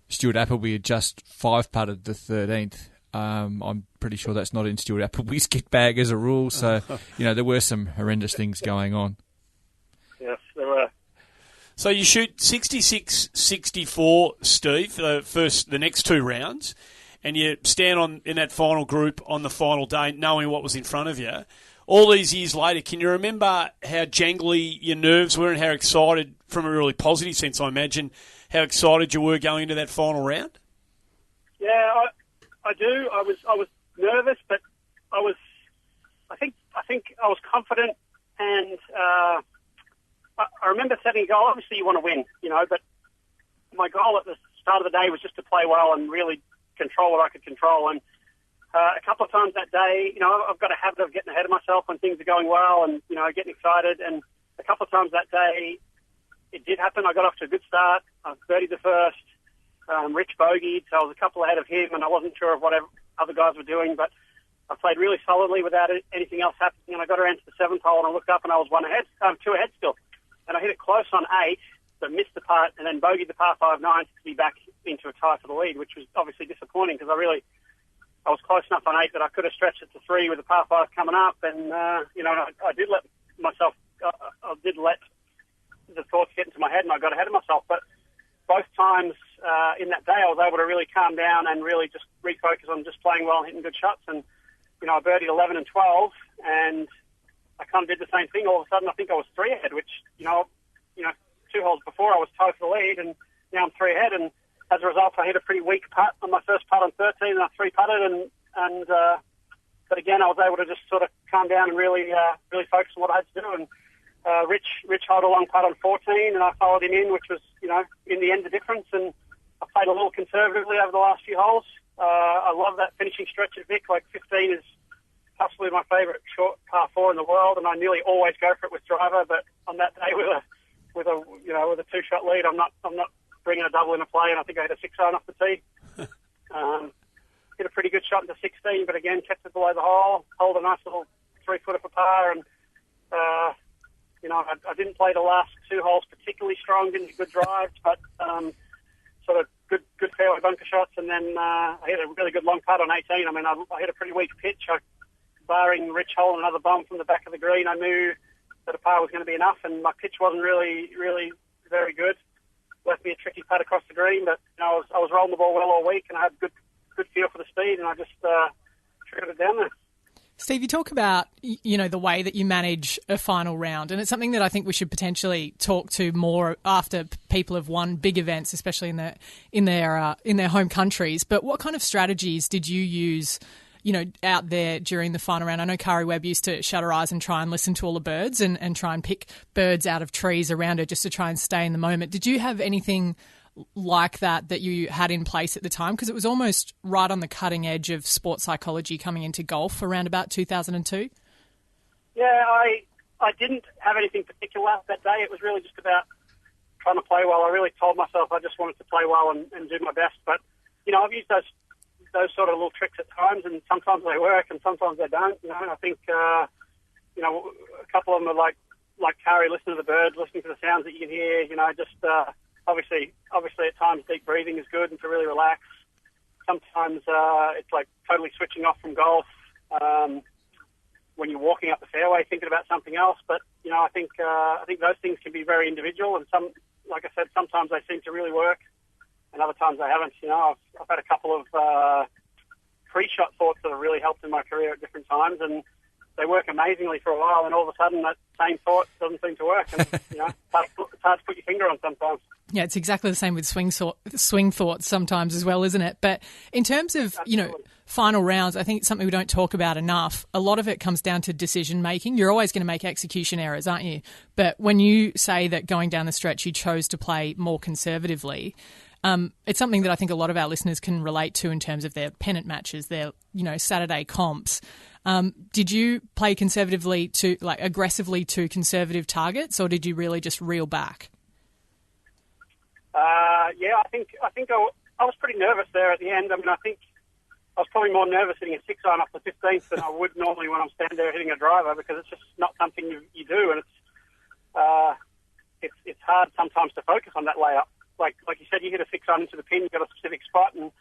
Stuart Appleby had just 5-putted the 13th. I'm pretty sure that's not in Stuart Appleby's kit bag as a rule, so there were some horrendous things going on. So you shoot 66-64, Steve, the next two rounds, and you stand in that final group on the final day knowing what was in front of you. All these years later, can you remember how jangly your nerves were and how excited, from a really positive sense, I imagine, how excited you were going into that final round? Yeah, I do. I was nervous, but I think I was confident, and I remember setting a goal. Obviously, you want to win, but my goal at the start of the day was just to play well and really control what I could control. And a couple of times that day, I've got a habit of getting ahead of myself when things are going well and, getting excited. And a couple of times that day, it did happen. I got off to a good start. I was 30 the first. Rich bogeyed, so I was a couple ahead of him, and I wasn't sure of what other guys were doing, but I played really solidly without anything else happening. And I got around to the seventh hole, and I looked up, and I was two ahead still. And I hit it close on 8, but missed the putt, and then bogeyed the par 5 9 to be back into a tie for the lead, which was obviously disappointing because I was close enough on 8 that I could have stretched it to 3 with the par 5 coming up, and I did let the thoughts get into my head, and I got ahead of myself. But both times in that day, I was able to really calm down and really just refocus on just playing well and hitting good shots. And I birdied 11 and 12, and I kind of did the same thing. All of a sudden, I think I was 3 ahead, which 2 holes before I was tied for the lead, and now I'm 3 ahead. And as a result, I hit a pretty weak putt on my first putt on 13, and I 3-putted, but again, I was able to just sort of calm down and really focus on what I had to do. And Rich held a long putt on 14, and I followed him in, which was, in the end, the difference. And I played a little conservatively over the last few holes. I love that finishing stretch at Vic. Like 15 is possibly my favourite short par 4 in the world, and I nearly always go for it with driver. But on that day with a 2-shot lead, I'm not bringing a double in a play, and I think I hit a 6-iron off the tee. Hit a pretty good shot into 16, but again kept it below the hole. Hold a nice little 3-footer for par, and I didn't play the last 2 holes particularly strong. Didn't get good drives, but sort of good fairway bunker shots, and then I hit a really good long putt on 18. I mean, I hit a pretty weak pitch. Barring Rich hole and another bomb from the back of the green, I knew that a par was going to be enough, and my pitch wasn't really very good. Left me a tricky putt across the green, but I was rolling the ball well all week, and I had good feel for the speed, and I just triggered it down there. Steve, you talk about, the way that you manage a final round, and it's something that I think we should potentially talk to more after people have won big events, especially in their home countries. But what kind of strategies did you use, out there during the final round? I know Kari Webb used to shut her eyes and try and listen to all the birds and try and pick birds out of trees around her just to try and stay in the moment. Did you have anything like that you had in place at the time? Because it was almost right on the cutting edge of sports psychology coming into golf around about 2002. Yeah, I didn't have anything particular that day. It was really just about trying to play well. I really told myself I just wanted to play well and do my best. But, I've used those sort of little tricks at times, and sometimes they work and sometimes they don't. I think, a couple of them are like Kari, listen to the birds, listening to the sounds that you can hear, Obviously, at times deep breathing is good and to really relax. Sometimes it's like totally switching off from golf when you're walking up the fairway, thinking about something else. But I think those things can be very individual, and like I said, sometimes they seem to really work, and other times they haven't. I've had a couple of pre-shot thoughts that have really helped in my career at different times, and they work amazingly for a while, and all of a sudden that same thought doesn't seem to work. And, it's hard to put your finger on sometimes. Yeah, it's exactly the same with swing thoughts sometimes as well, isn't it? But in terms of, final rounds, I think it's something we don't talk about enough. A lot of it comes down to decision making. You're always going to make execution errors, aren't you? But when you say that going down the stretch you chose to play more conservatively, it's something that I think a lot of our listeners can relate to in terms of their pennant matches, their, Saturday comps. Did you play conservatively aggressively to conservative targets, or did you really just reel back? Yeah, I think I was pretty nervous there at the end. I mean, I think I was probably more nervous hitting a 6-iron off the 15th than I would normally when I'm standing there hitting a driver, because it's just not something you do, and it's hard sometimes to focus on that layup. Like you said, you hit a 6-iron into the pin, you got a specific spot, and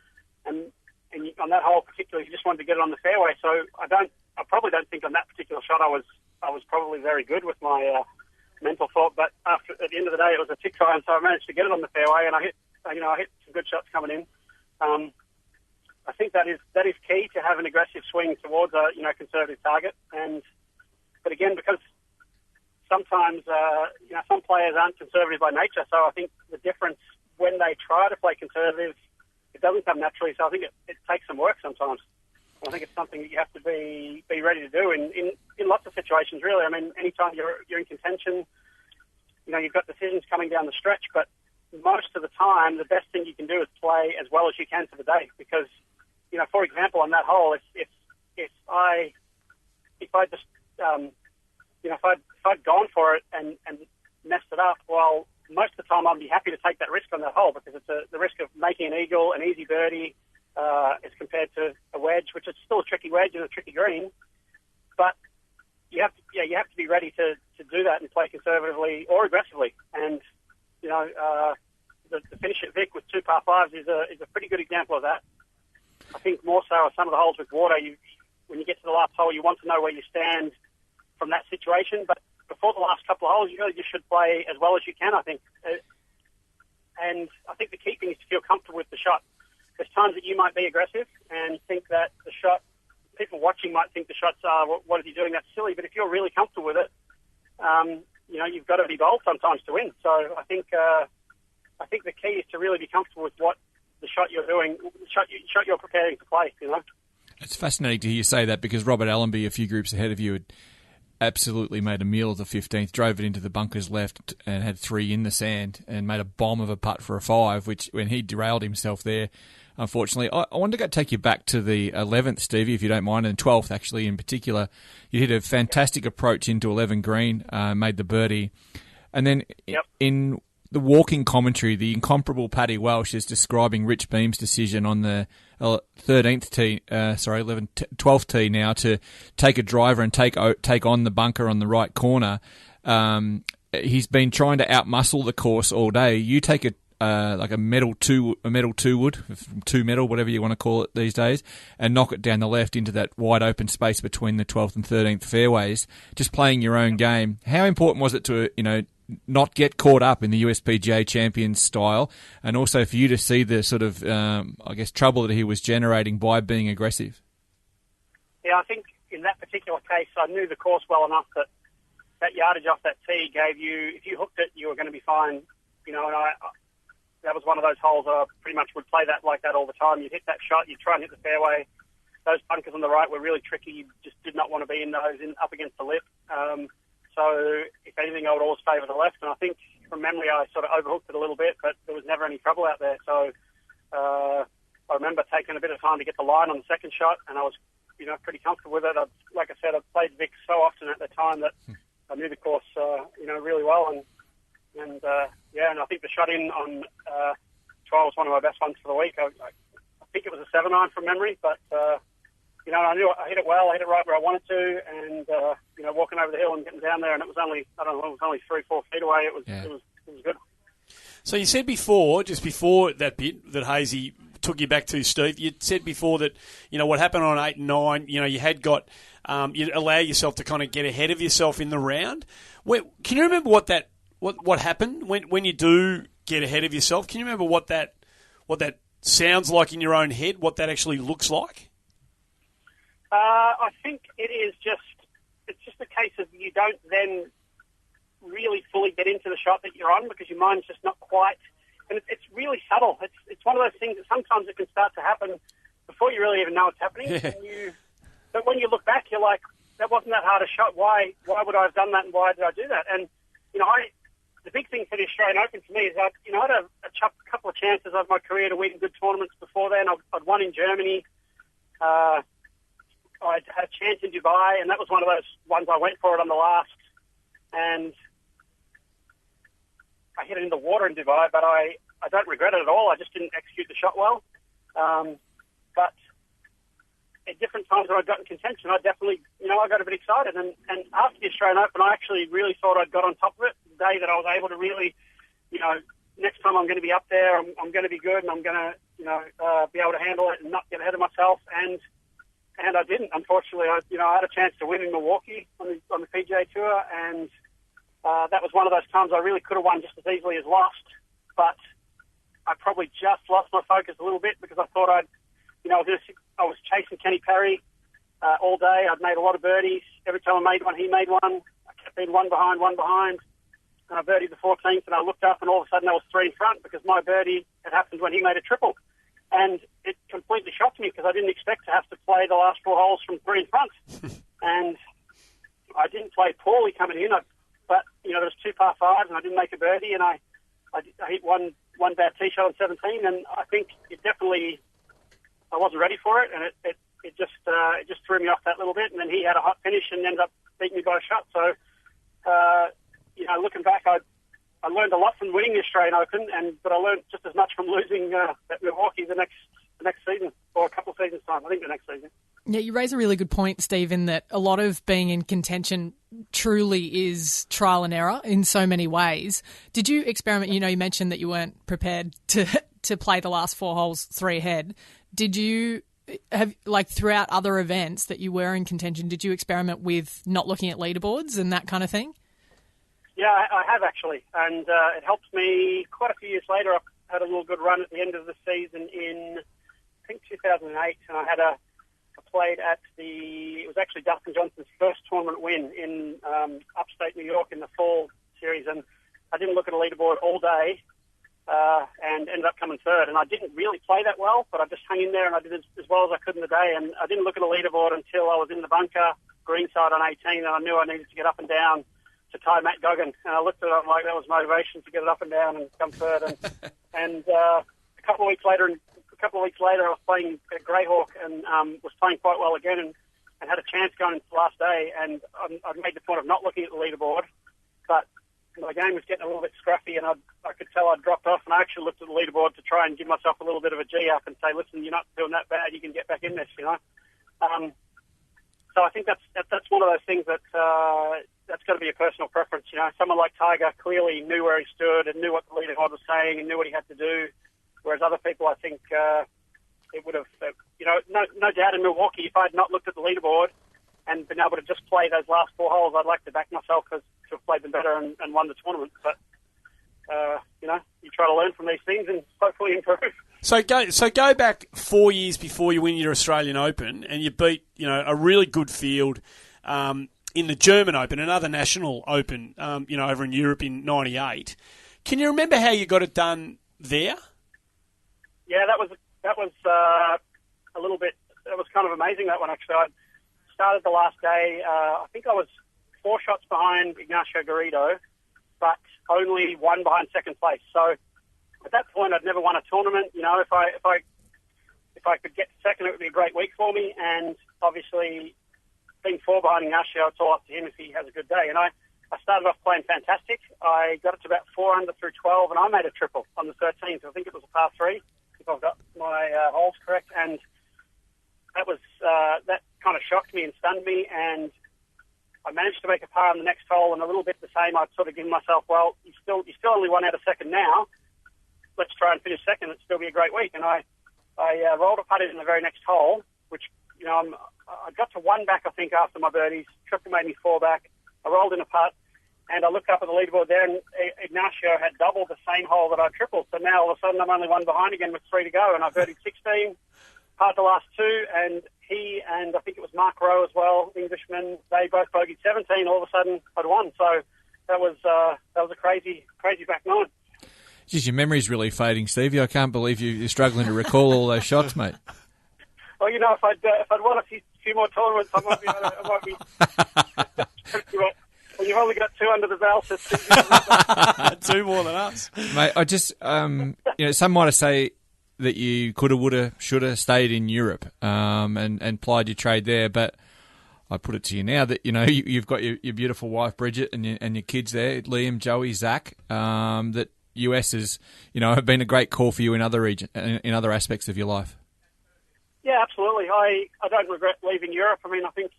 on that hole particularly, you just wanted to get it on the fairway. So I probably don't think on that particular shot I was probably very good with my mental thought. But at the end end of the day, it was a 6 iron, so I managed to get it on the fairway, and I hit some good shots coming in. I think that is key to have an aggressive swing towards a conservative target. But again, because sometimes some players aren't conservative by nature, so I think the difference when they try to play conservative, it doesn't come naturally. So I think it takes some work sometimes. I think it's something that you have to be ready to do in lots of situations, really. I mean, anytime you're in contention, you've got decisions coming down the stretch, but most of the time, the best thing you can do is play as well as you can for the day. Because, for example, on that hole, if I'd gone for it and messed it up, well, most of the time I'd be happy to take that risk on that hole because it's the risk of making an eagle, an easy birdie, as compared to a wedge, which is still a tricky wedge and a tricky green. But you have to be ready to do that and play conservatively or aggressively. And the finish at Vic with 2 par 5s is a pretty good example of that. I think more so some of the holes with water, when you get to the last hole, you want to know where you stand from that situation. But before the last couple of holes, you really just should play as well as you can, I think. And I think the key thing is to feel comfortable with the shot. There's times that you might be aggressive and think that the shot, people watching might think the shots are, what is he doing? That's silly. But if you're really comfortable with it, you've got to be bold sometimes to win. So I think the key is to really be comfortable with what the shot you're doing, the shot you're preparing to play. It's fascinating to hear you say that because Robert Allenby, a few groups ahead of you, had absolutely made a meal of the 15th, drove it into the bunkers left and had 3 in the sand and made a bomb of a putt for a 5, which when he derailed himself there, unfortunately. I wanted to take you back to the 11th, Stevie, if you don't mind, and 12th actually in particular. You hit a fantastic approach into 11 green, made the birdie. And then in the walking commentary, the incomparable Paddy Welsh is describing Rich Beam's decision on the 12th tee now to take a driver and take on the bunker on the right corner. He's been trying to outmuscle the course all day. You take a metal 2 wood, 2 metal, whatever you want to call it these days, and knock it down the left into that wide open space between the 12th and 13th fairways, just playing your own game. How important was it to, not get caught up in the USPGA Champions style, and also for you to see the sort of, trouble that he was generating by being aggressive? Yeah, I think in that particular case, I knew the course well enough that yardage off that tee gave you, if you hooked it, you were going to be fine. And that was one of those holes that I pretty much would play that like that all the time. You'd hit that shot, you'd try and hit the fairway. Those bunkers on the right were really tricky. You just did not want to be in those up against the lip. So if anything, I would always favour the left. And I think from memory, I sort of overhooked it a little bit, but there was never any trouble out there. So I remember taking a bit of time to get the line on the second shot, and I was, pretty comfortable with it. Like I said, I played Vic so often at the time that I knew the course, really well. And I think the shot in on 12 was one of my best ones for the week. I think it was a 7-iron from memory, but I knew I hit it well. I hit it right where I wanted to, and walking over the hill and getting down there, and it was only 3-4 feet away. It was good. So you said before, just before that bit that Hayesy took you back to, Steve, you said before that what happened on 8 and 9, you had got you allow yourself to kind of get ahead of yourself in the round. Can you remember what happened when you do get ahead of yourself? Can you remember what that sounds like in your own head? What that actually looks like? I think it's just a case of you don't then really fully get into the shot that you're on because your mind's just not quite, and it's really subtle. It's one of those things that sometimes it can start to happen before you really even know it's happening. Yeah. But when you look back, you're like, that wasn't that hard a shot. Why would I have done that, and why did I do that? And the big thing for the Australian Open for me is I had a couple of chances of my career to win good tournaments before then. I'd won in Germany. I'd had a chance in Dubai, and that was one of those ones I went for it on the last. And I hit it in the water in Dubai, but I don't regret it at all. I just didn't execute the shot well. But at different times when I got in contention, I definitely, I got a bit excited. And after the Australian Open, I actually really thought I'd got on top of it. The day that I was able to really, next time I'm going to be up there, I'm going to be good, and I'm going to, be able to handle it and not get ahead of myself. And I didn't. Unfortunately, I had a chance to win in Milwaukee on the PGA Tour, and that was one of those times I really could have won just as easily as lost, but I probably just lost my focus a little bit because I thought I was chasing Kenny Perry all day. I'd made a lot of birdies. Every time I made one, he made one. I kept being one behind. And I birdied the 14th, and I looked up, and all of a sudden I was 3 in front because my birdie had happened when he made a triple. And it completely shocked me because I didn't expect to have to play the last 4 holes from 3 in front. And I didn't play poorly coming in, but there was 2 par 5s, and I didn't make a birdie, and I hit one bad tee shot on 17, and I think I wasn't ready for it, and it just threw me off that little bit. And then he had a hot finish and ended up beating me by a shot. So, looking back, I learned a lot from winning the Australian Open, but I learned just as much from losing at Milwaukee the next season, or a couple of seasons' time. I think the next season. Yeah, you raise a really good point, Steve, in that a lot of being in contention truly is trial and error in so many ways. Did you experiment? You mentioned that you weren't prepared to play the last 4 holes 3 ahead. Did you have, throughout other events that you were in contention, did you experiment with not looking at leaderboards and that kind of thing? Yeah, I have actually, and it helped me quite a few years later. I had a little good run at the end of the season in, I think, 2008, and I played at it was actually Dustin Johnson's first tournament win in upstate New York in the fall series, and I didn't look at a leaderboard all day and ended up coming third. And I didn't really play that well, but I just hung in there and I did as well as I could in the day, and I didn't look at a leaderboard until I was in the bunker, greenside on 18, and I knew I needed to get up and down to tie Matt Goggin, and I looked at it, I'm like, that was motivation to get it up and down and come third. And a couple of weeks later, I was playing at Greyhawk and was playing quite well again, and had a chance going into the last day. And I made the point of not looking at the leaderboard, but my game was getting a little bit scruffy, and I could tell I'd dropped off. And I actually looked at the leaderboard to try and give myself a little bit of a G up and say, listen, you're not doing that bad. You can get back in this, So I think that's one of those things that's got to be a personal preference. Someone like Tiger clearly knew where he stood and knew what the leaderboard was saying and knew what he had to do, whereas other people, I think, it would have, no doubt in Milwaukee, if I had not looked at the leaderboard and been able to just play those last 4 holes, I'd like to back myself to have played them better and won the tournament. But you try to learn from these things and hopefully improve. So go back 4 years before you win your Australian Open, and you beat a really good field in the German Open, another national Open, over in Europe in '98. Can you remember how you got it done there? Yeah, that was a little bit. That was kind of amazing, that one actually. I started the last day. I think I was 4 shots behind Ignacio Garrido, but only 1 behind second place. So at that point, I'd never won a tournament. If I could get to second, it would be a great week for me. And obviously, being 4 behind Ignacio, it's all up to him if he has a good day. And I started off playing fantastic. I got it to about 4 under through 12, and I made a triple on the 13th. I think it was a par 3, if I've got my holes correct. And that was that kind of shocked me and stunned me. And I managed to make a par on the next hole, and a little bit the same. I'd sort of given myself, well, you still only 1 out of second now. Let's try and finish second. It'll still be a great week. And I rolled a putt in the very next hole, which, I got to 1 back, I think, after my birdies. Triple made me 4 back. I rolled in a putt, and I looked up at the leaderboard there, and Ignacio had doubled the same hole that I tripled. So now all of a sudden I'm only 1 behind again with 3 to go, and I birdied 16, parred the last 2, and he and I think it was Mark Rowe as well, Englishman, they both bogeyed 17. All of a sudden I'd won. So that was a crazy back 9. Geez, your memory's really fading, Stevie. I can't believe you're struggling to recall all those shots, mate. Well, if I'd won a few more tournaments, I might be. When you've only got 2 under the belt, it's 2 more than us, mate. I just, some might say that you coulda, woulda, shoulda stayed in Europe and plied your trade there, but I put it to you now that you've got your beautiful wife Bridget and your kids there, Liam, Joey, Zach. That US has, have been a great call for you in other in other aspects of your life. Yeah, absolutely. I don't regret leaving Europe. I mean, I think,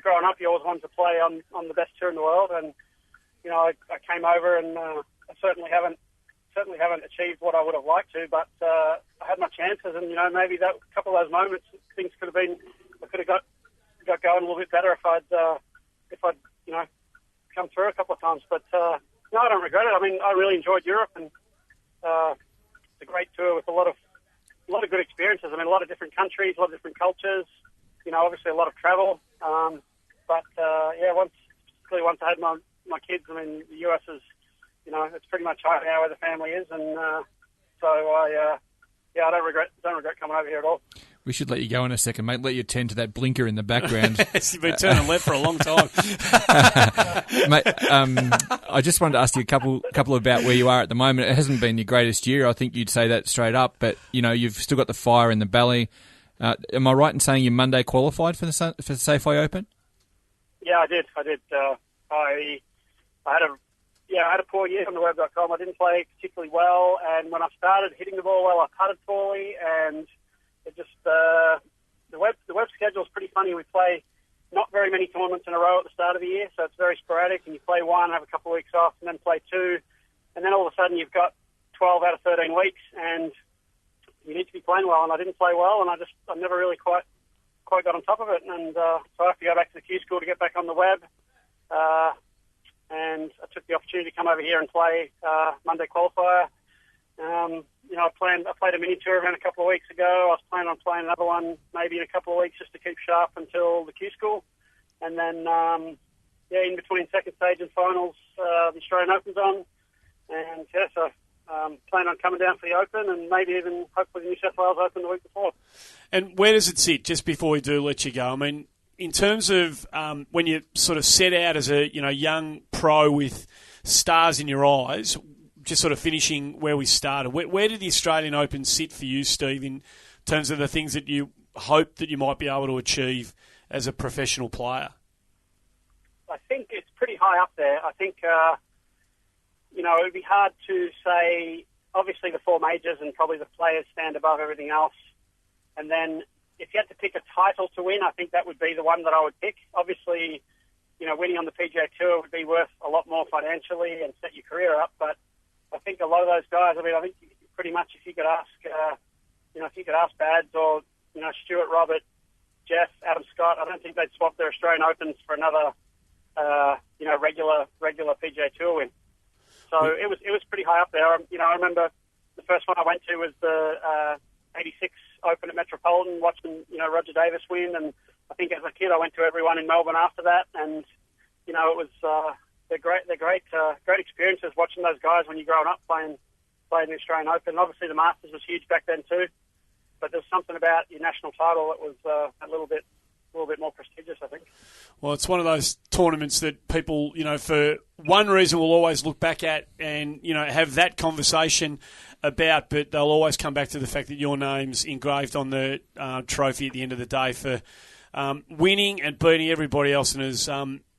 growing up, you always wanted to play on the best tour in the world, and I came over, and I certainly haven't achieved what I would have liked to, but I had my chances, and maybe that a couple of those moments, things could have got going a little bit better if I'd come through a couple of times. But no, I don't regret it. I mean, I really enjoyed Europe, and it's a great tour with a lot of good experiences. I mean, a lot of different countries, a lot of different cultures. You know, obviously a lot of travel. But once I had my kids, I mean, the US is, you know, it's pretty much home now where the family is, and so I don't regret coming over here at all. We should let you go in a second, mate. Let you tend to that blinker in the background. You've been turning left for a long time. Mate, I just wanted to ask you a couple about where you are at the moment. It hasn't been your greatest year. I think you'd say that straight up, but, you know, you've still got the fire in the belly. Am I right in saying you Monday qualified for the Safeway Open? Yeah, I did. I had a poor year on the web.com. I didn't play particularly well, and when I started hitting the ball well, I putted poorly, and it just the web schedule is pretty funny. We play not very many tournaments in a row at the start of the year, so it's very sporadic, and you play one, have a couple of weeks off, and then play two, and then all of a sudden you've got 12 out of 13 weeks, and you need to be playing well, and I didn't play well, and I never really quite got on top of it, and so I have to go back to the Q school to get back on the web. And I took the opportunity to come over here and play Monday qualifier. You know, I played a mini tour event a couple of weeks ago. I was planning on playing another one maybe in a couple of weeks just to keep sharp until the Q school. And then, in between second stage and finals, the Australian Open's on. And so plan on coming down for the Open and maybe even hopefully the New South Wales Open the week before. And where does it sit, just before we do let you go? I mean, in terms of when you sort of set out as a young pro with stars in your eyes, just sort of finishing where we started, where did the Australian Open sit for you, Steve, in terms of the things that you hope that you might be able to achieve as a professional player? I think it's pretty high up there. I think, it would be hard to say, obviously the four majors and probably the players stand above everything else. And then if you had to pick a title to win, I think that would be the one that I would pick. Obviously, winning on the PGA Tour would be worth a lot more financially and set your career up. But I think a lot of those guys, I think pretty much if you could ask, Bads or, Stuart, Robert, Jeff, Adam Scott, I don't think they'd swap their Australian Opens for another, regular PGA Tour win. So it was pretty high up there. I remember the first one I went to was the 86 Open at Metropolitan, watching Roger Davis win, and I think as a kid I went to every one in Melbourne after that, and it was they're great experiences watching those guys when you're growing up playing the Australian Open. Obviously the Masters was huge back then too, but there's something about your national title that was a little bit more prestigious, I think. Well, it's one of those tournaments that people, for one reason will always look back at and, have that conversation about, but they'll always come back to the fact that your name's engraved on the trophy at the end of the day for winning and beating everybody else. And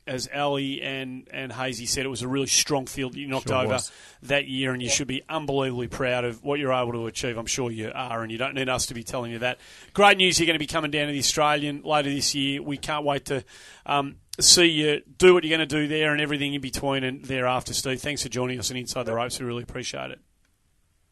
as Ali and Hayesy said, it was a really strong field that you knocked over that year, and you should be unbelievably proud of what you're able to achieve. I'm sure you are, and you don't need us to be telling you that. Great news, you're going to be coming down to the Australian later this year. We can't wait to see you do what you're going to do there and everything in between and thereafter, Steve. Thanks for joining us on Inside the Ropes. We really appreciate it.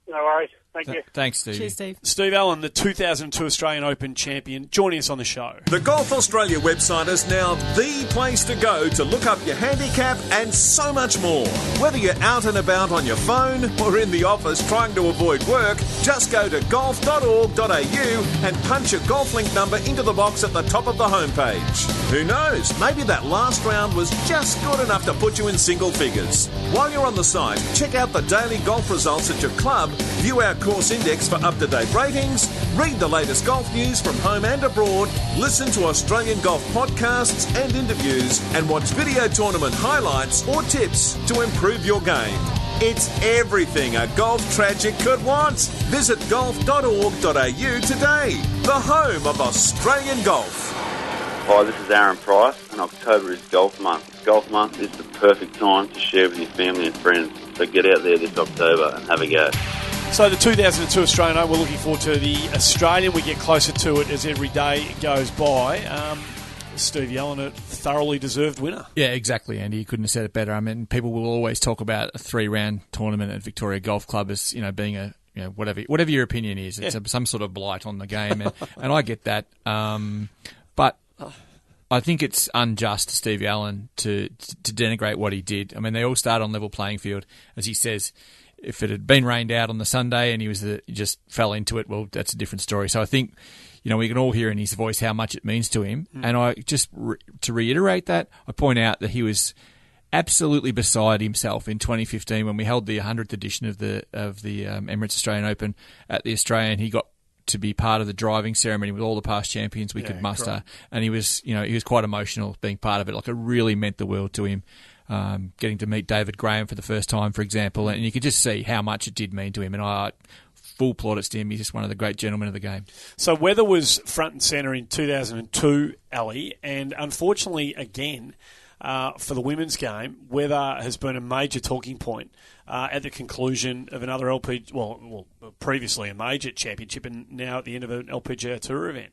No worries. Thank you. Thanks, Steve. Cheers, Steve. Steve Allan, the 2002 Australian Open champion, joining us on the show. The Golf Australia website is now the place to go to look up your handicap and so much more. Whether you're out and about on your phone or in the office trying to avoid work, just go to golf.org.au and punch your golf link number into the box at the top of the homepage. Who knows, maybe that last round was just good enough to put you in single figures. While you're on the site, check out the daily golf results at your club, view our course index for up-to-date ratings, read the latest golf news from home and abroad, listen to Australian golf podcasts and interviews, and watch video tournament highlights or tips to improve your game. It's everything a golf tragic could want. Visit golf.org.au today, the home of Australian golf. Hi, this is Aaron Price, and October is Golf Month. Golf Month is the perfect time to share with your family and friends. So get out there this October and have a go. So the 2002 Australian Open, we're looking forward to the Australian. We get closer to it as every day goes by. Steve Allan, a thoroughly deserved winner. Yeah, exactly, Andy. You couldn't have said it better. I mean, people will always talk about a 3-round tournament at Victoria Golf Club as being a whatever your opinion is. It's some sort of blight on the game, and I get that. But I think it's unjust to Steve Allan to denigrate what he did. I mean, they all start on level playing field. As he says, if it had been rained out on the Sunday and he just fell into it, well, that's a different story. So I think, we can all hear in his voice how much it means to him. And I just, to reiterate that, I point out that he was absolutely beside himself in 2015 when we held the 100th edition of the Emirates Australian Open at the Australian. He got to be part of the driving ceremony with all the past champions we could muster, correct. And he was quite emotional being part of it. Like, it really meant the world to him. Getting to meet David Graham for the first time, for example, and you could just see how much it did mean to him. And I full plaudits to him. He's just one of the great gentlemen of the game. So weather was front and centre in 2002, Ali, and unfortunately, again, for the women's game, weather has been a major talking point at the conclusion of another previously a major championship and now at the end of an LPGA Tour event.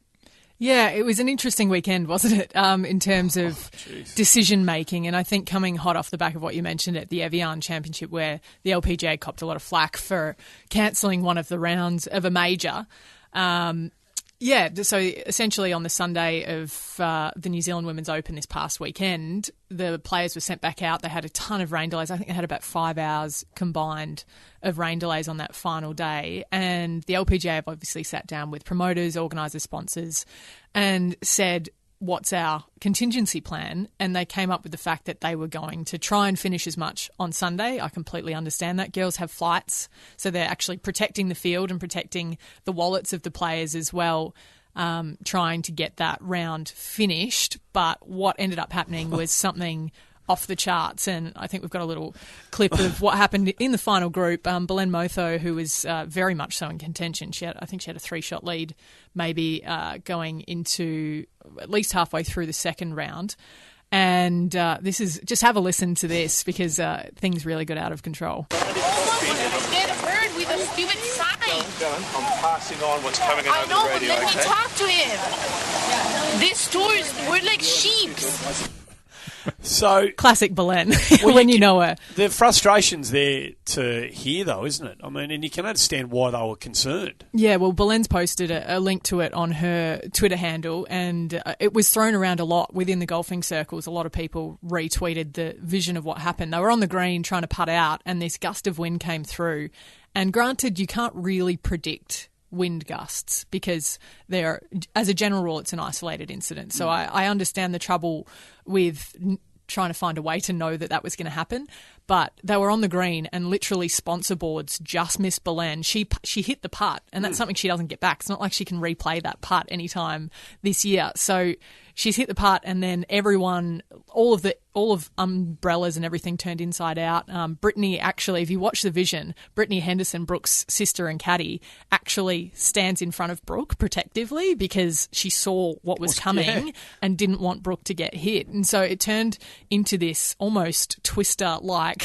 Yeah, it was an interesting weekend, wasn't it, in terms of decision-making. And I think coming hot off the back of what you mentioned at the Evian Championship, where the LPGA copped a lot of flack for cancelling one of the rounds of a major. So essentially on the Sunday of the New Zealand Women's Open this past weekend, the players were sent back out. They had a ton of rain delays. I think they had about 5 hours combined of rain delays on that final day. And the LPGA have obviously sat down with promoters, organisers, sponsors, and said, what's our contingency plan? And they came up with the fact that they were going to try and finish as much on Sunday. I completely understand that. Girls have flights, so they're actually protecting the field and protecting the wallets of the players as well, trying to get that round finished. But what ended up happening was something off the charts, and I think we've got a little clip of what happened in the final group. Belen Motho, who was very much so in contention, I think she had a 3-shot lead, maybe going into at least halfway through the second round. And this is, just have a listen to this because things really got out of control. Get hurt with a stupid sign. I'm passing on what's coming out of the radio. Let me talk to him. These tours, we're like sheeps. So classic Belen, when you know her. The frustration's there to hear, though, isn't it? I mean, and you can understand why they were concerned. Yeah, well, Belen's posted a link to it on her Twitter handle, and it was thrown around a lot within the golfing circles. A lot of people retweeted the vision of what happened. They were on the green trying to putt out, and this gust of wind came through. And granted, you can't really predict wind gusts because they're, as a general rule, it's an isolated incident. So I understand the trouble with trying to find a way to know that was going to happen. But they were on the green and literally sponsor boards just missed Belen. She hit the putt, and that's something she doesn't get back. It's not like she can replay that putt anytime this year. So she's hit the putt, and then everyone, all of umbrellas and everything turned inside out. Brittany, actually, if you watch the vision, Brittany Henderson, Brooke's sister and caddy, actually stands in front of Brooke protectively because she saw what was coming and didn't want Brooke to get hit. And so it turned into this almost Twister-like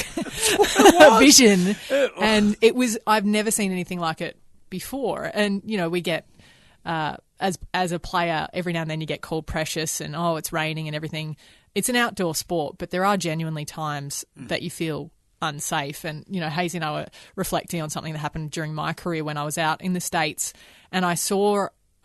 vision. And it was, I've never seen anything like it before. And, we get... As a player, every now and then you get called precious and, it's raining and everything. It's an outdoor sport, but there are genuinely times that you feel unsafe. And, Hayesy and I were reflecting on something that happened during my career when I was out in the States, and I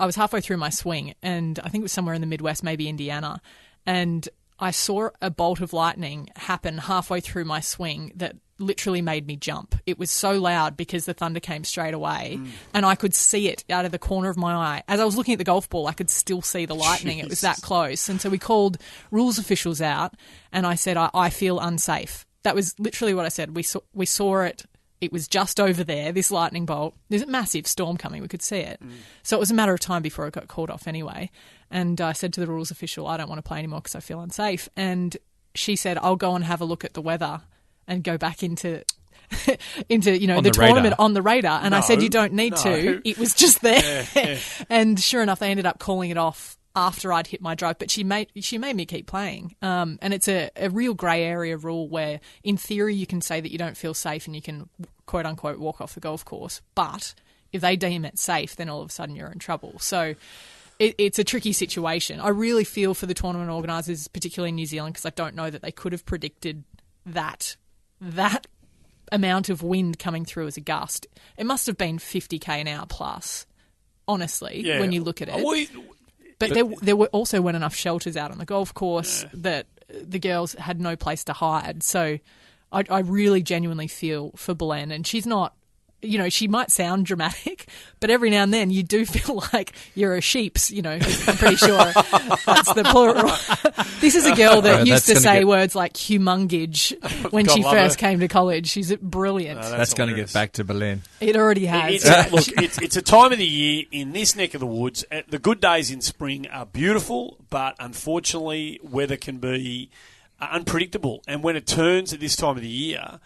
was halfway through my swing, and I think it was somewhere in the Midwest, maybe Indiana, and I saw a bolt of lightning happen halfway through my swing that literally made me jump. It was so loud because the thunder came straight away and I could see it out of the corner of my eye. As I was looking at the golf ball, I could still see the lightning. Jesus. It was that close. And so we called rules officials out and I said, I feel unsafe. That was literally what I said. We saw it. It was just over there, this lightning bolt. There's a massive storm coming. We could see it. So it was a matter of time before it got called off anyway. And I said to the rules official, I don't want to play anymore because I feel unsafe. And she said, I'll go and have a look at the weather and go back into the tournament on the radar. And I said, you don't need to. It was just there. Yeah. And sure enough, they ended up calling it off after I'd hit my drive. But she made me keep playing. And it's a real grey area rule where, in theory, you can say that you don't feel safe and you can, quote unquote, walk off the golf course. But if they deem it safe, then all of a sudden you're in trouble. So it's a tricky situation. I really feel for the tournament organisers, particularly in New Zealand, because I don't know that they could have predicted that amount of wind coming through as a gust. It must have been 50 km an hour plus, honestly, when you look at it. But there also weren't enough shelters out on the golf course that the girls had no place to hide. So I really genuinely feel for Belen, and she's not. She might sound dramatic, but every now and then you do feel like you're a sheeps, I'm pretty sure that's the plural. This is a girl that used to say words like humongage when she first came to college. She's brilliant. That's going to get back to Berlin. It already has. It's a time of the year in this neck of the woods. The good days in spring are beautiful, but unfortunately weather can be unpredictable. And when it turns at this time of the year,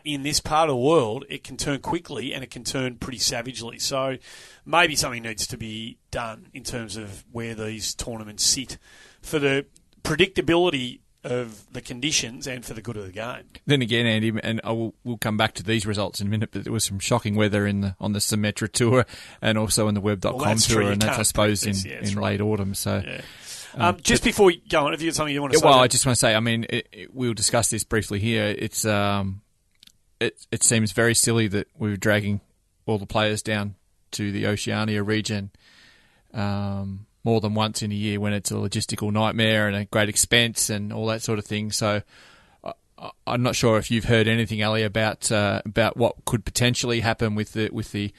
in this part of the world, it can turn quickly and it can turn pretty savagely. So maybe something needs to be done in terms of where these tournaments sit for the predictability of the conditions and for the good of the game. Then again, Andy, and we'll come back to these results in a minute, but there was some shocking weather on the Symetra Tour and also in the Web.com Tour, and that's, I suppose, in late autumn. So. Yeah. Just before we go on, have you got something you want to say? Well, I just want to say, we'll discuss this briefly here. It's it seems very silly that we're dragging all the players down to the Oceania region more than once in a year when it's a logistical nightmare and a great expense and all that sort of thing. So I'm not sure if you've heard anything, Ali, about what could potentially happen with the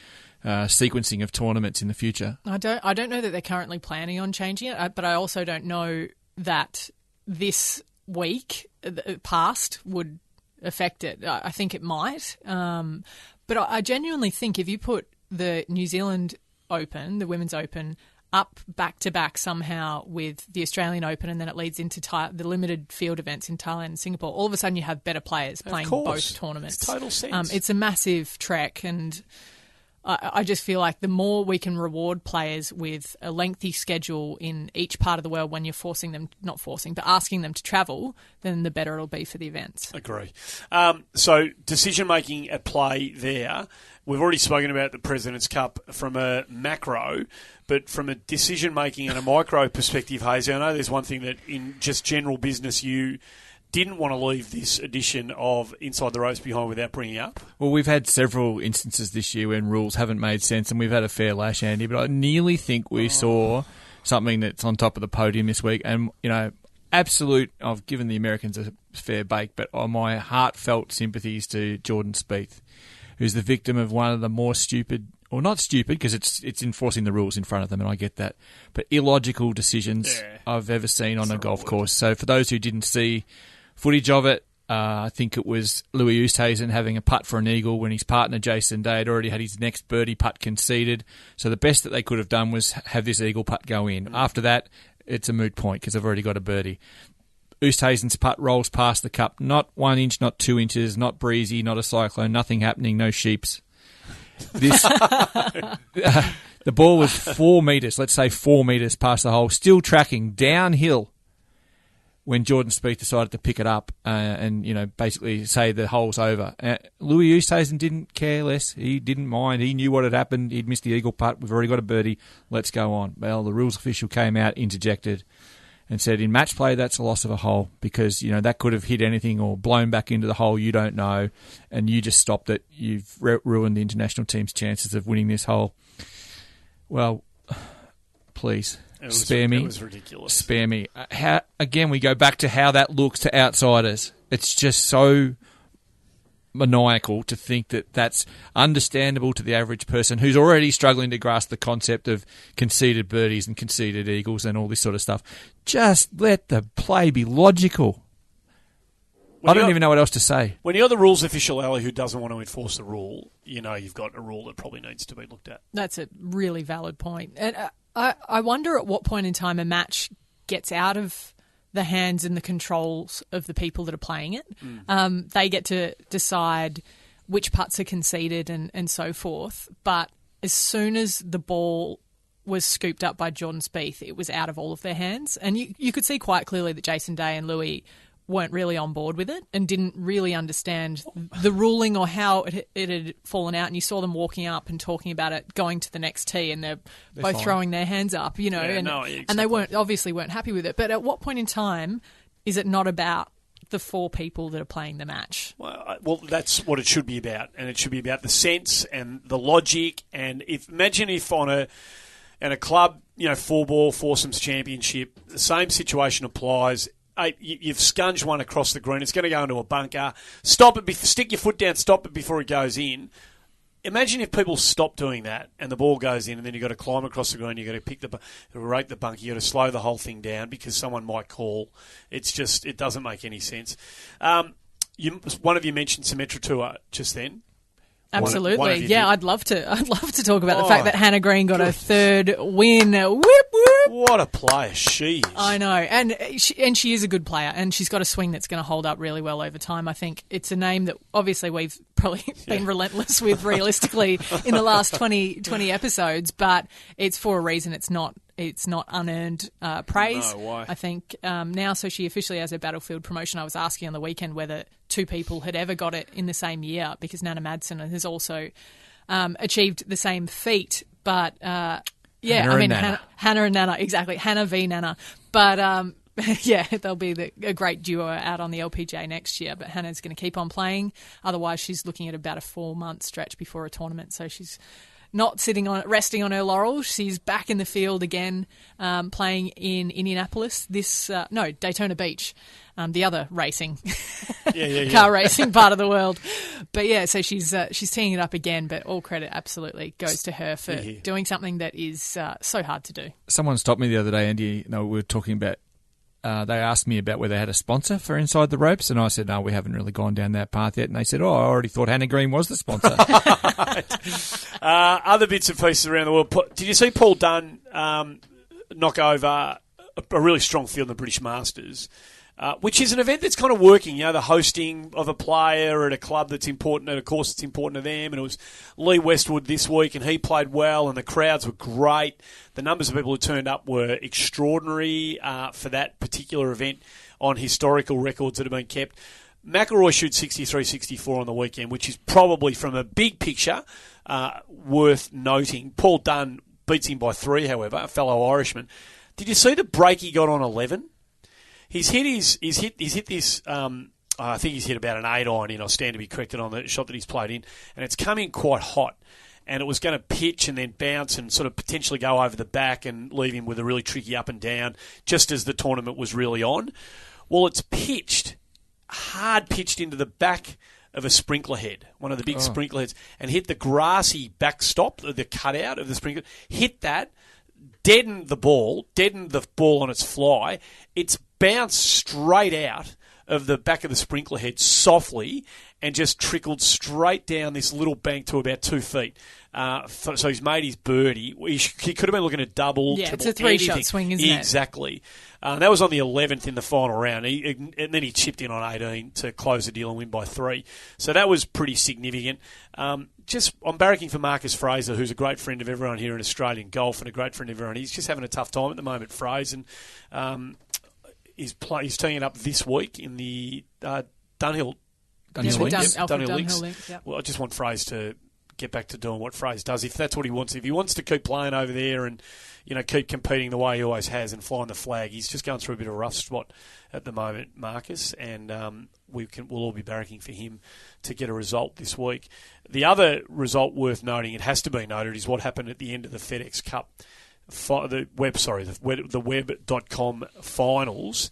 sequencing of tournaments in the future. I don't know that they're currently planning on changing it, but I also don't know that this week past would affect it. I think it might, but I genuinely think if you put the New Zealand Open, the Women's Open, up back-to-back somehow with the Australian Open, and then it leads into the limited field events in Thailand and Singapore, all of a sudden you have better players playing both tournaments. It's total sense. It's a massive trek, and I just feel like the more we can reward players with a lengthy schedule in each part of the world when you're asking them to travel, then the better it'll be for the events. Agree. So decision-making at play there. We've already spoken about the President's Cup from a macro, but from a decision-making and a micro perspective, Hayesy, I know there's one thing that in just general business you didn't want to leave this edition of Inside the Ropes behind without bringing up. Well, we've had several instances this year when rules haven't made sense, and we've had a fair lash, Andy, but I nearly think we saw something that's on top of the podium this week. And, I've given the Americans a fair bake, but my heartfelt sympathies to Jordan Spieth, who's the victim of one of the more stupid, or not stupid, because it's enforcing the rules in front of them, and I get that, but illogical decisions I've ever seen on a golf course. So for those who didn't see footage of it, I think it was Louis Oosthuizen having a putt for an eagle when his partner Jason Day had already had his next birdie putt conceded. So the best that they could have done was have this eagle putt go in. After that, it's a moot point because they've already got a birdie. Oosthuizen's putt rolls past the cup, not 1 inch, not 2 inches, not breezy, not a cyclone, nothing happening, no sheeps. The ball was 4 metres, let's say 4 metres past the hole, still tracking downhill when Jordan Spieth decided to pick it up and basically say the hole's over. Louis Oosthuizen didn't care less. He didn't mind. He knew what had happened. He'd missed the eagle putt. We've already got a birdie. Let's go on. Well, the rules official came out, interjected, and said in match play that's a loss of a hole because that could have hit anything or blown back into the hole. You don't know, and you just stopped it. You've ruined the international team's chances of winning this hole. Well, please. Spare me. It was ridiculous. Spare me. Again, we go back to how that looks to outsiders. It's just so maniacal to think that that's understandable to the average person who's already struggling to grasp the concept of conceded birdies and conceded eagles and all this sort of stuff. Just let the play be logical. I don't even know what else to say. When you're the rules official, Ali, who doesn't want to enforce the rule, you've got a rule that probably needs to be looked at. That's a really valid point. And I wonder at what point in time a match gets out of the hands and the controls of the people that are playing it. They get to decide which putts are conceded and so forth. But as soon as the ball was scooped up by Jordan Spieth, it was out of all of their hands. And you could see quite clearly that Jason Day and Louis weren't really on board with it and didn't really understand the ruling or how it had fallen out. And you saw them walking up and talking about it, going to the next tee, and they're both fine. Throwing their hands up, and they weren't happy with it. But at what point in time is it not about the four people that are playing the match? Well, that's what it should be about, and it should be about the sense and the logic. And imagine if on and a club, 4-ball, foursomes championship, the same situation applies. You've scunged one across the green. It's going to go into a bunker. Stop it. Stick your foot down. Stop it before it goes in. Imagine if people stop doing that and the ball goes in, and then you've got to climb across the green. You've got to rake the bunker. You've got to slow the whole thing down because someone might call. It doesn't make any sense. One of you mentioned Symmetra Tour just then. Absolutely, yeah. I'd love to talk about the fact that Hannah Green got her third win. Whoop whoop! What a player she is. I know, and she is a good player, and she's got a swing that's going to hold up really well over time. I think it's a name that obviously we've probably been relentless with realistically in the last 20 episodes, but it's for a reason. It's not unearned praise. No, why? I think now, so she officially has her Battlefield promotion. I was asking on the weekend whether two people had ever got it in the same year, because Nana Madsen has also achieved the same feat. But Hannah and Nana, exactly. Hannah v Nana. But they'll be a great duo out on the LPGA next year. But Hannah's going to keep on playing. Otherwise, she's looking at about a 4-month stretch before a tournament. So she's not resting on her laurels. She's back in the field again, playing in Indianapolis. Daytona Beach, the other racing, car racing part of the world. But yeah, so she's teeing it up again. But all credit absolutely goes to her for doing something that is so hard to do. Someone stopped me the other day, Andy. We were talking about. They asked me about whether they had a sponsor for Inside the Ropes, and I said, no, we haven't really gone down that path yet. And they said, I already thought Hannah Green was the sponsor. Other bits and pieces around the world. Did you see Paul Dunn knock over a really strong field in the British Masters, which is an event that's kind of working, the hosting of a player at a club that's important, and of course it's important to them. And it was Lee Westwood this week, and he played well, and the crowds were great. The numbers of people who turned up were extraordinary for that particular event on historical records that have been kept. McIlroy shoots 63-64 on the weekend, which is probably, from a big picture, worth noting. Paul Dunn beats him by 3, however, a fellow Irishman. Did you see the break he got on 11? He's hit this. I think he's hit about an 8-iron in. I stand to be corrected on the shot that he's played in, and it's come in quite hot. And it was going to pitch and then bounce and sort of potentially go over the back and leave him with a really tricky up and down, just as the tournament was really on. Well, it's hard pitched into the back of a sprinkler head, one of the big sprinkler heads, and hit the grassy backstop, the cutout of the sprinkler. Hit that, deadened the ball on its fly. It's bounced straight out of the back of the sprinkler head softly and just trickled straight down this little bank to about 2 feet. So he's made his birdie. He could have been looking at double, triple, it's a 3-shot swing, isn't it? Exactly. That was on the 11th in the final round. And then he chipped in on 18 to close the deal and win by 3. So that was pretty significant. I'm barracking for Marcus Fraser, who's a great friend of everyone here in Australian golf and a great friend of everyone. He's just having a tough time at the moment, Fraser. And he's teeing it up this week in the Dunhill Links. Yep. Well, I just want Fraser to get back to doing what Fraser does, if that's what he wants. If he wants to keep playing over there and keep competing the way he always has and flying the flag, he's just going through a bit of a rough spot at the moment, Marcus, and we'll all be barracking for him to get a result this week. The other result worth noting, it has to be noted, is what happened at the end of the FedEx Cup, the web.com finals.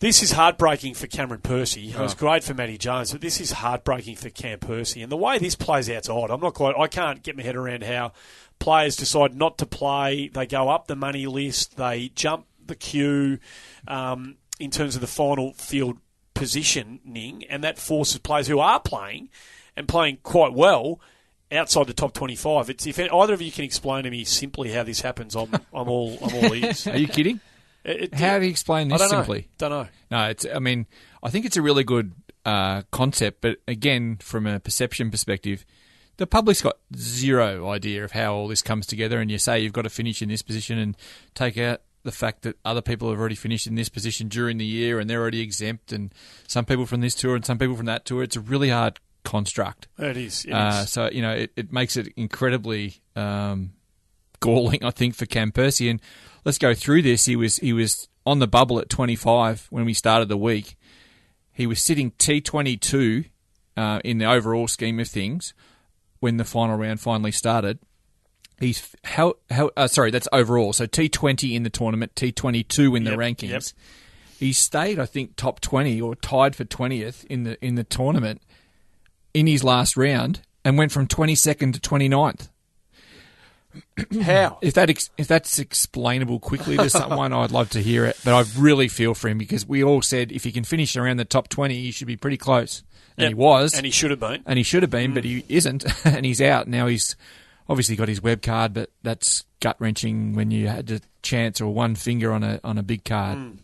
This is heartbreaking for Cameron Percy. It was great for Matty Jones, but this is heartbreaking for Cam Percy. And the way this plays out's odd. I can't get my head around how players decide not to play. They go up the money list. They jump the queue in terms of the final field positioning, and that forces players who are playing and playing quite well outside the top 25. If either of you can explain to me simply how this happens, I'm all ears. Are you kidding? How do you explain this simply? Don't know. No, I think it's a really good concept, but again, from a perception perspective, the public's got zero idea of how all this comes together, and you say you've got to finish in this position and take out the fact that other people have already finished in this position during the year and they're already exempt, and some people from this tour and some people from that tour. It's a really hard construct. It is. So, it makes it incredibly galling, I think, for Cam Percy. And let's go through this. He was on the bubble at 25 when we started the week. He was sitting T22 in the overall scheme of things when the final round finally started. He's that's overall. So T20 in the tournament, T22 in the rankings. Yep. He stayed, I think, top 20 or tied for 20th in the tournament in his last round, and went from 22nd to 29th. How? If that's explainable quickly to someone, I'd love to hear it. But I really feel for him, because we all said if he can finish around the top 20, he should be pretty close. And he was. And he should have been. But he isn't, and he's out. Now he's obviously got his web card, but that's gut-wrenching when you had a chance or one finger on a big card.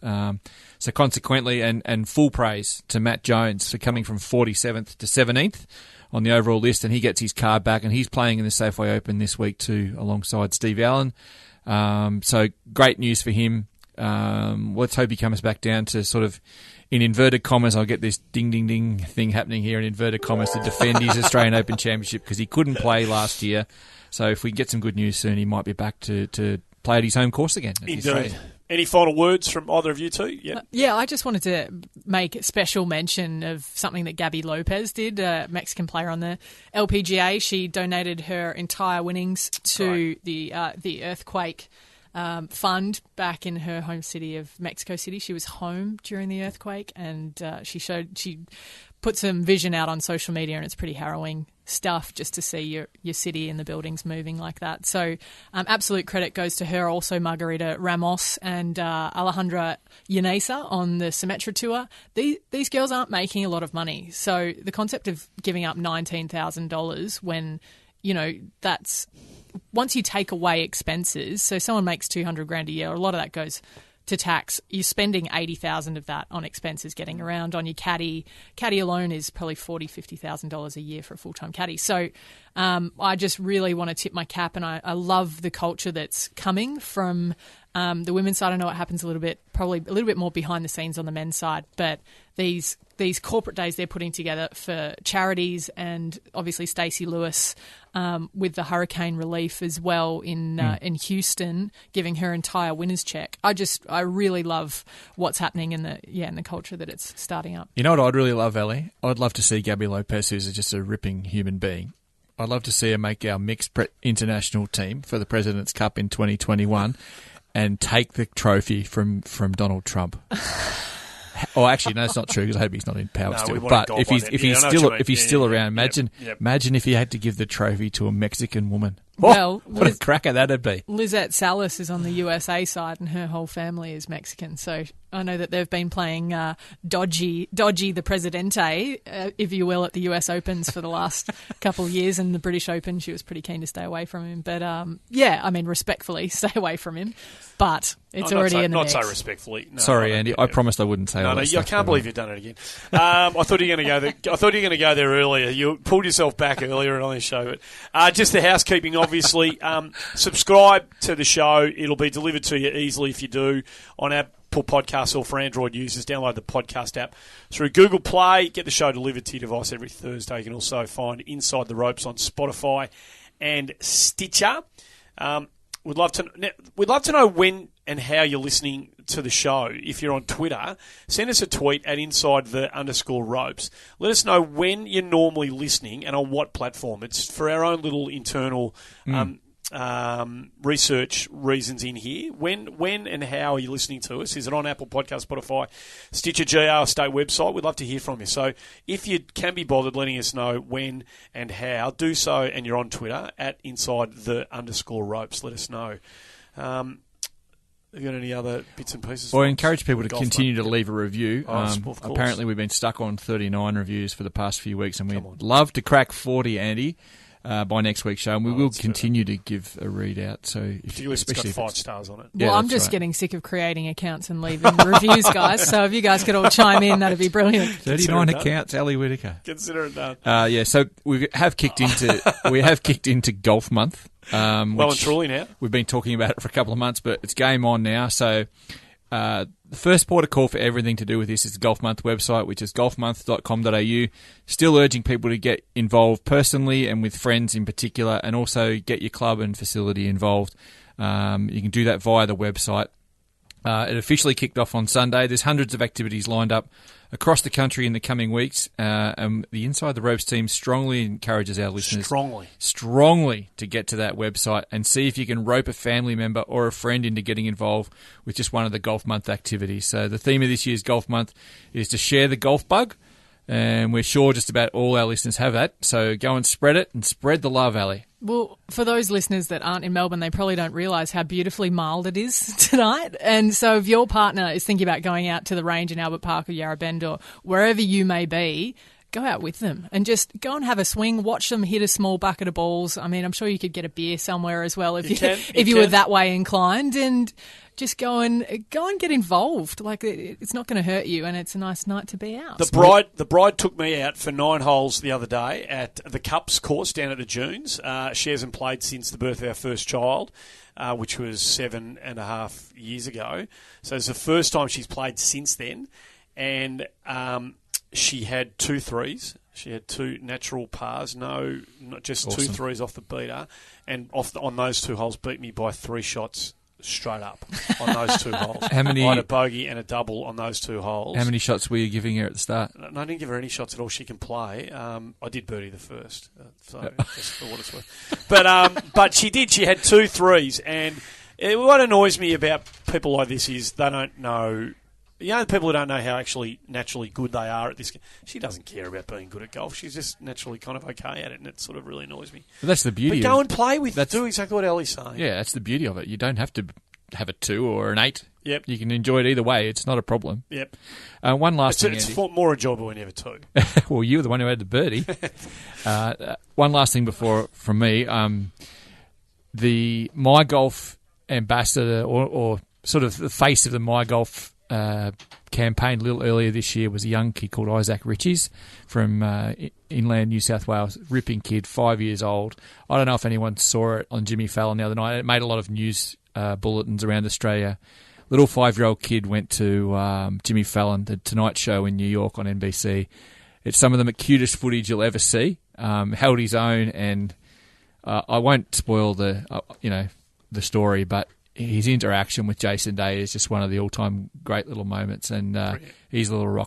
So consequently, and full praise to Matt Jones for coming from 47th to 17th on the overall list, and he gets his card back, and he's playing in the Safeway Open this week too, alongside Steve Allan. So great news for him. Let's hope he comes back down to sort of, in inverted commas, I'll get this ding, ding, ding thing happening here in inverted commas, to defend his Australian Open Championship, because he couldn't play last year. So if we get some good news soon, he might be back to play at his home course again. Indeed. Any final words from either of you two? Yeah, I just wanted to make special mention of something that Gabby Lopez did, a Mexican player on the LPGA. She donated her entire winnings to the earthquake fund back in her home city of Mexico City. She was home during the earthquake, and she put some vision out on social media, and it's pretty harrowing stuff just to see your city and the buildings moving like that. So absolute credit goes to her. Also Margarita Ramos and Alejandra Yanesa on the Symetra Tour. These girls aren't making a lot of money. So the concept of giving up $19,000 when, that's... Once you take away expenses, so someone makes $200,000 a year, a lot of that goes to tax. You're spending $80,000 of that on expenses getting around on your caddy. Caddy alone is probably $40,000-$50,000 a year for a full-time caddy. So I just really want to tip my cap, and I love the culture that's coming from the women's side. I know it happens probably a little bit more behind the scenes on the men's side, but these corporate days they're putting together for charities, and obviously Stacey Lewis with the hurricane relief as well in Houston, giving her entire winner's check. I really love what's happening in the culture that it's starting up. You know what I'd really love, Ellie? I'd love to see Gabby Lopez, who's just a ripping human being. I'd love to see her make our mixed international team for the President's Cup in 2021 and take the trophy from Donald Trump. Oh, actually, no, it's not true, because I hope he's not in power still. But if he's still around, imagine if he had to give the trophy to a Mexican woman. Well, what a cracker that'd be. Lizette Salas is on the USA side, and her whole family is Mexican. So I know that they've been playing dodgy the Presidente, if you will, at the US Opens for the last couple of years, and the British Open, she was pretty keen to stay away from him. But respectfully, stay away from him. But it's already in the mix. Not so respectfully. No, sorry, Andy. I promised I wouldn't say all that stuff. I can't believe you've done it again. I thought you were going to go there. I thought you were going to go there earlier. You pulled yourself back earlier on the show. But just the housekeeping, obviously. Subscribe to the show. It'll be delivered to you easily if you do on Apple Podcasts, or for Android users, download the podcast app through Google Play. Get the show delivered to your device every Thursday. You can also find Inside the Ropes on Spotify and Stitcher. We'd love to know when and how you're listening to the show. If you're on Twitter, send us a tweet at @inside_the_ropes. Let us know when you're normally listening and on what platform. It's for our own little internal research reasons in here. When and how are you listening to us? Is it on Apple Podcasts, Spotify, Stitcher, GR, State website? We'd love to hear from you. So if you can be bothered letting us know when and how, do so, and you're on Twitter at @inside_the_ropes. Let us know. Have you got any other bits and pieces? Well, I encourage people to continue to leave a review. Apparently we've been stuck on 39 reviews for the past few weeks, and we'd love to crack 40, Andy, by next week's show, and we will continue to give a read out. So particularly if it's got 5 stars on it. Well, I'm just getting sick of creating accounts and leaving reviews, guys. So if you guys could all chime in, that'd be brilliant. 39 accounts, Ellie Whitaker. Consider it done. So we have kicked into Golf Month. Well and truly now. We've been talking about it for a couple of months, but it's game on now. So the first port of call for everything to do with this is the Golf Month website, which is golfmonth.com.au. Still urging people to get involved personally and with friends in particular, and also get your club and facility involved. You can do that via the website. It officially kicked off on Sunday. There's hundreds of activities lined up across the country in the coming weeks. And the Inside the Ropes team strongly encourages our listeners strongly to get to that website and see if you can rope a family member or a friend into getting involved with just one of the Golf Month activities. So the theme of this year's Golf Month is to share the golf bug. And we're sure just about all our listeners have that. So go and spread it and spread the love, Ali. Well, for those listeners that aren't in Melbourne, they probably don't realise how beautifully mild it is tonight. And so if your partner is thinking about going out to the range in Albert Park or Yarra Bend or wherever you may be, go out with them and just go and have a swing, watch them hit a small bucket of balls. I mean, I'm sure you could get a beer somewhere as well if you were that way inclined, and just go and get involved. Like, it's not going to hurt you, and it's a nice night to be out. The bride took me out for 9 holes the other day at the Cups course down at the Dunes. She hasn't played since the birth of our first child, which was 7.5 years ago. So it's the first time she's played since then, and she had 2 threes. She had 2 natural pars, not just awesome. 2 threes off the beater, and on those 2 holes beat me by 3 shots straight up on those 2 holes. I had a bogey and a double on those 2 holes. How many shots were you giving her at the start? No, I didn't give her any shots at all. She can play. I did birdie the first, so just for what it's worth. But she did. She had 2 threes, and what annoys me about people like this is they don't know. You know, the people who don't know how actually naturally good they are at this. She doesn't care about being good at golf. She's just naturally kind of okay at it, and it sort of really annoys me. But that's the beauty. But go and play with it. Do exactly what Ellie's saying. Yeah, that's the beauty of it. You don't have to have a 2 or an 8. Yep. You can enjoy it either way. It's not a problem. Yep. One last thing, It's Andy. more enjoyable when you have a 2. Well, you were the one who had the birdie. One last thing from me. The My Golf ambassador or sort of the face of the My Golf campaign a little earlier this year was a young kid called Isaac Richies from inland New South Wales. Ripping kid, 5 years old. I don't know if anyone saw it on Jimmy Fallon the other night. It made a lot of news bulletins around Australia. Little 5-year-old kid went to Jimmy Fallon, the Tonight Show in New York on NBC. It's some of the cutest footage you'll ever see. Held his own, and I won't spoil the story, but his interaction with Jason Day is just one of the all-time great little moments, and he's a little rock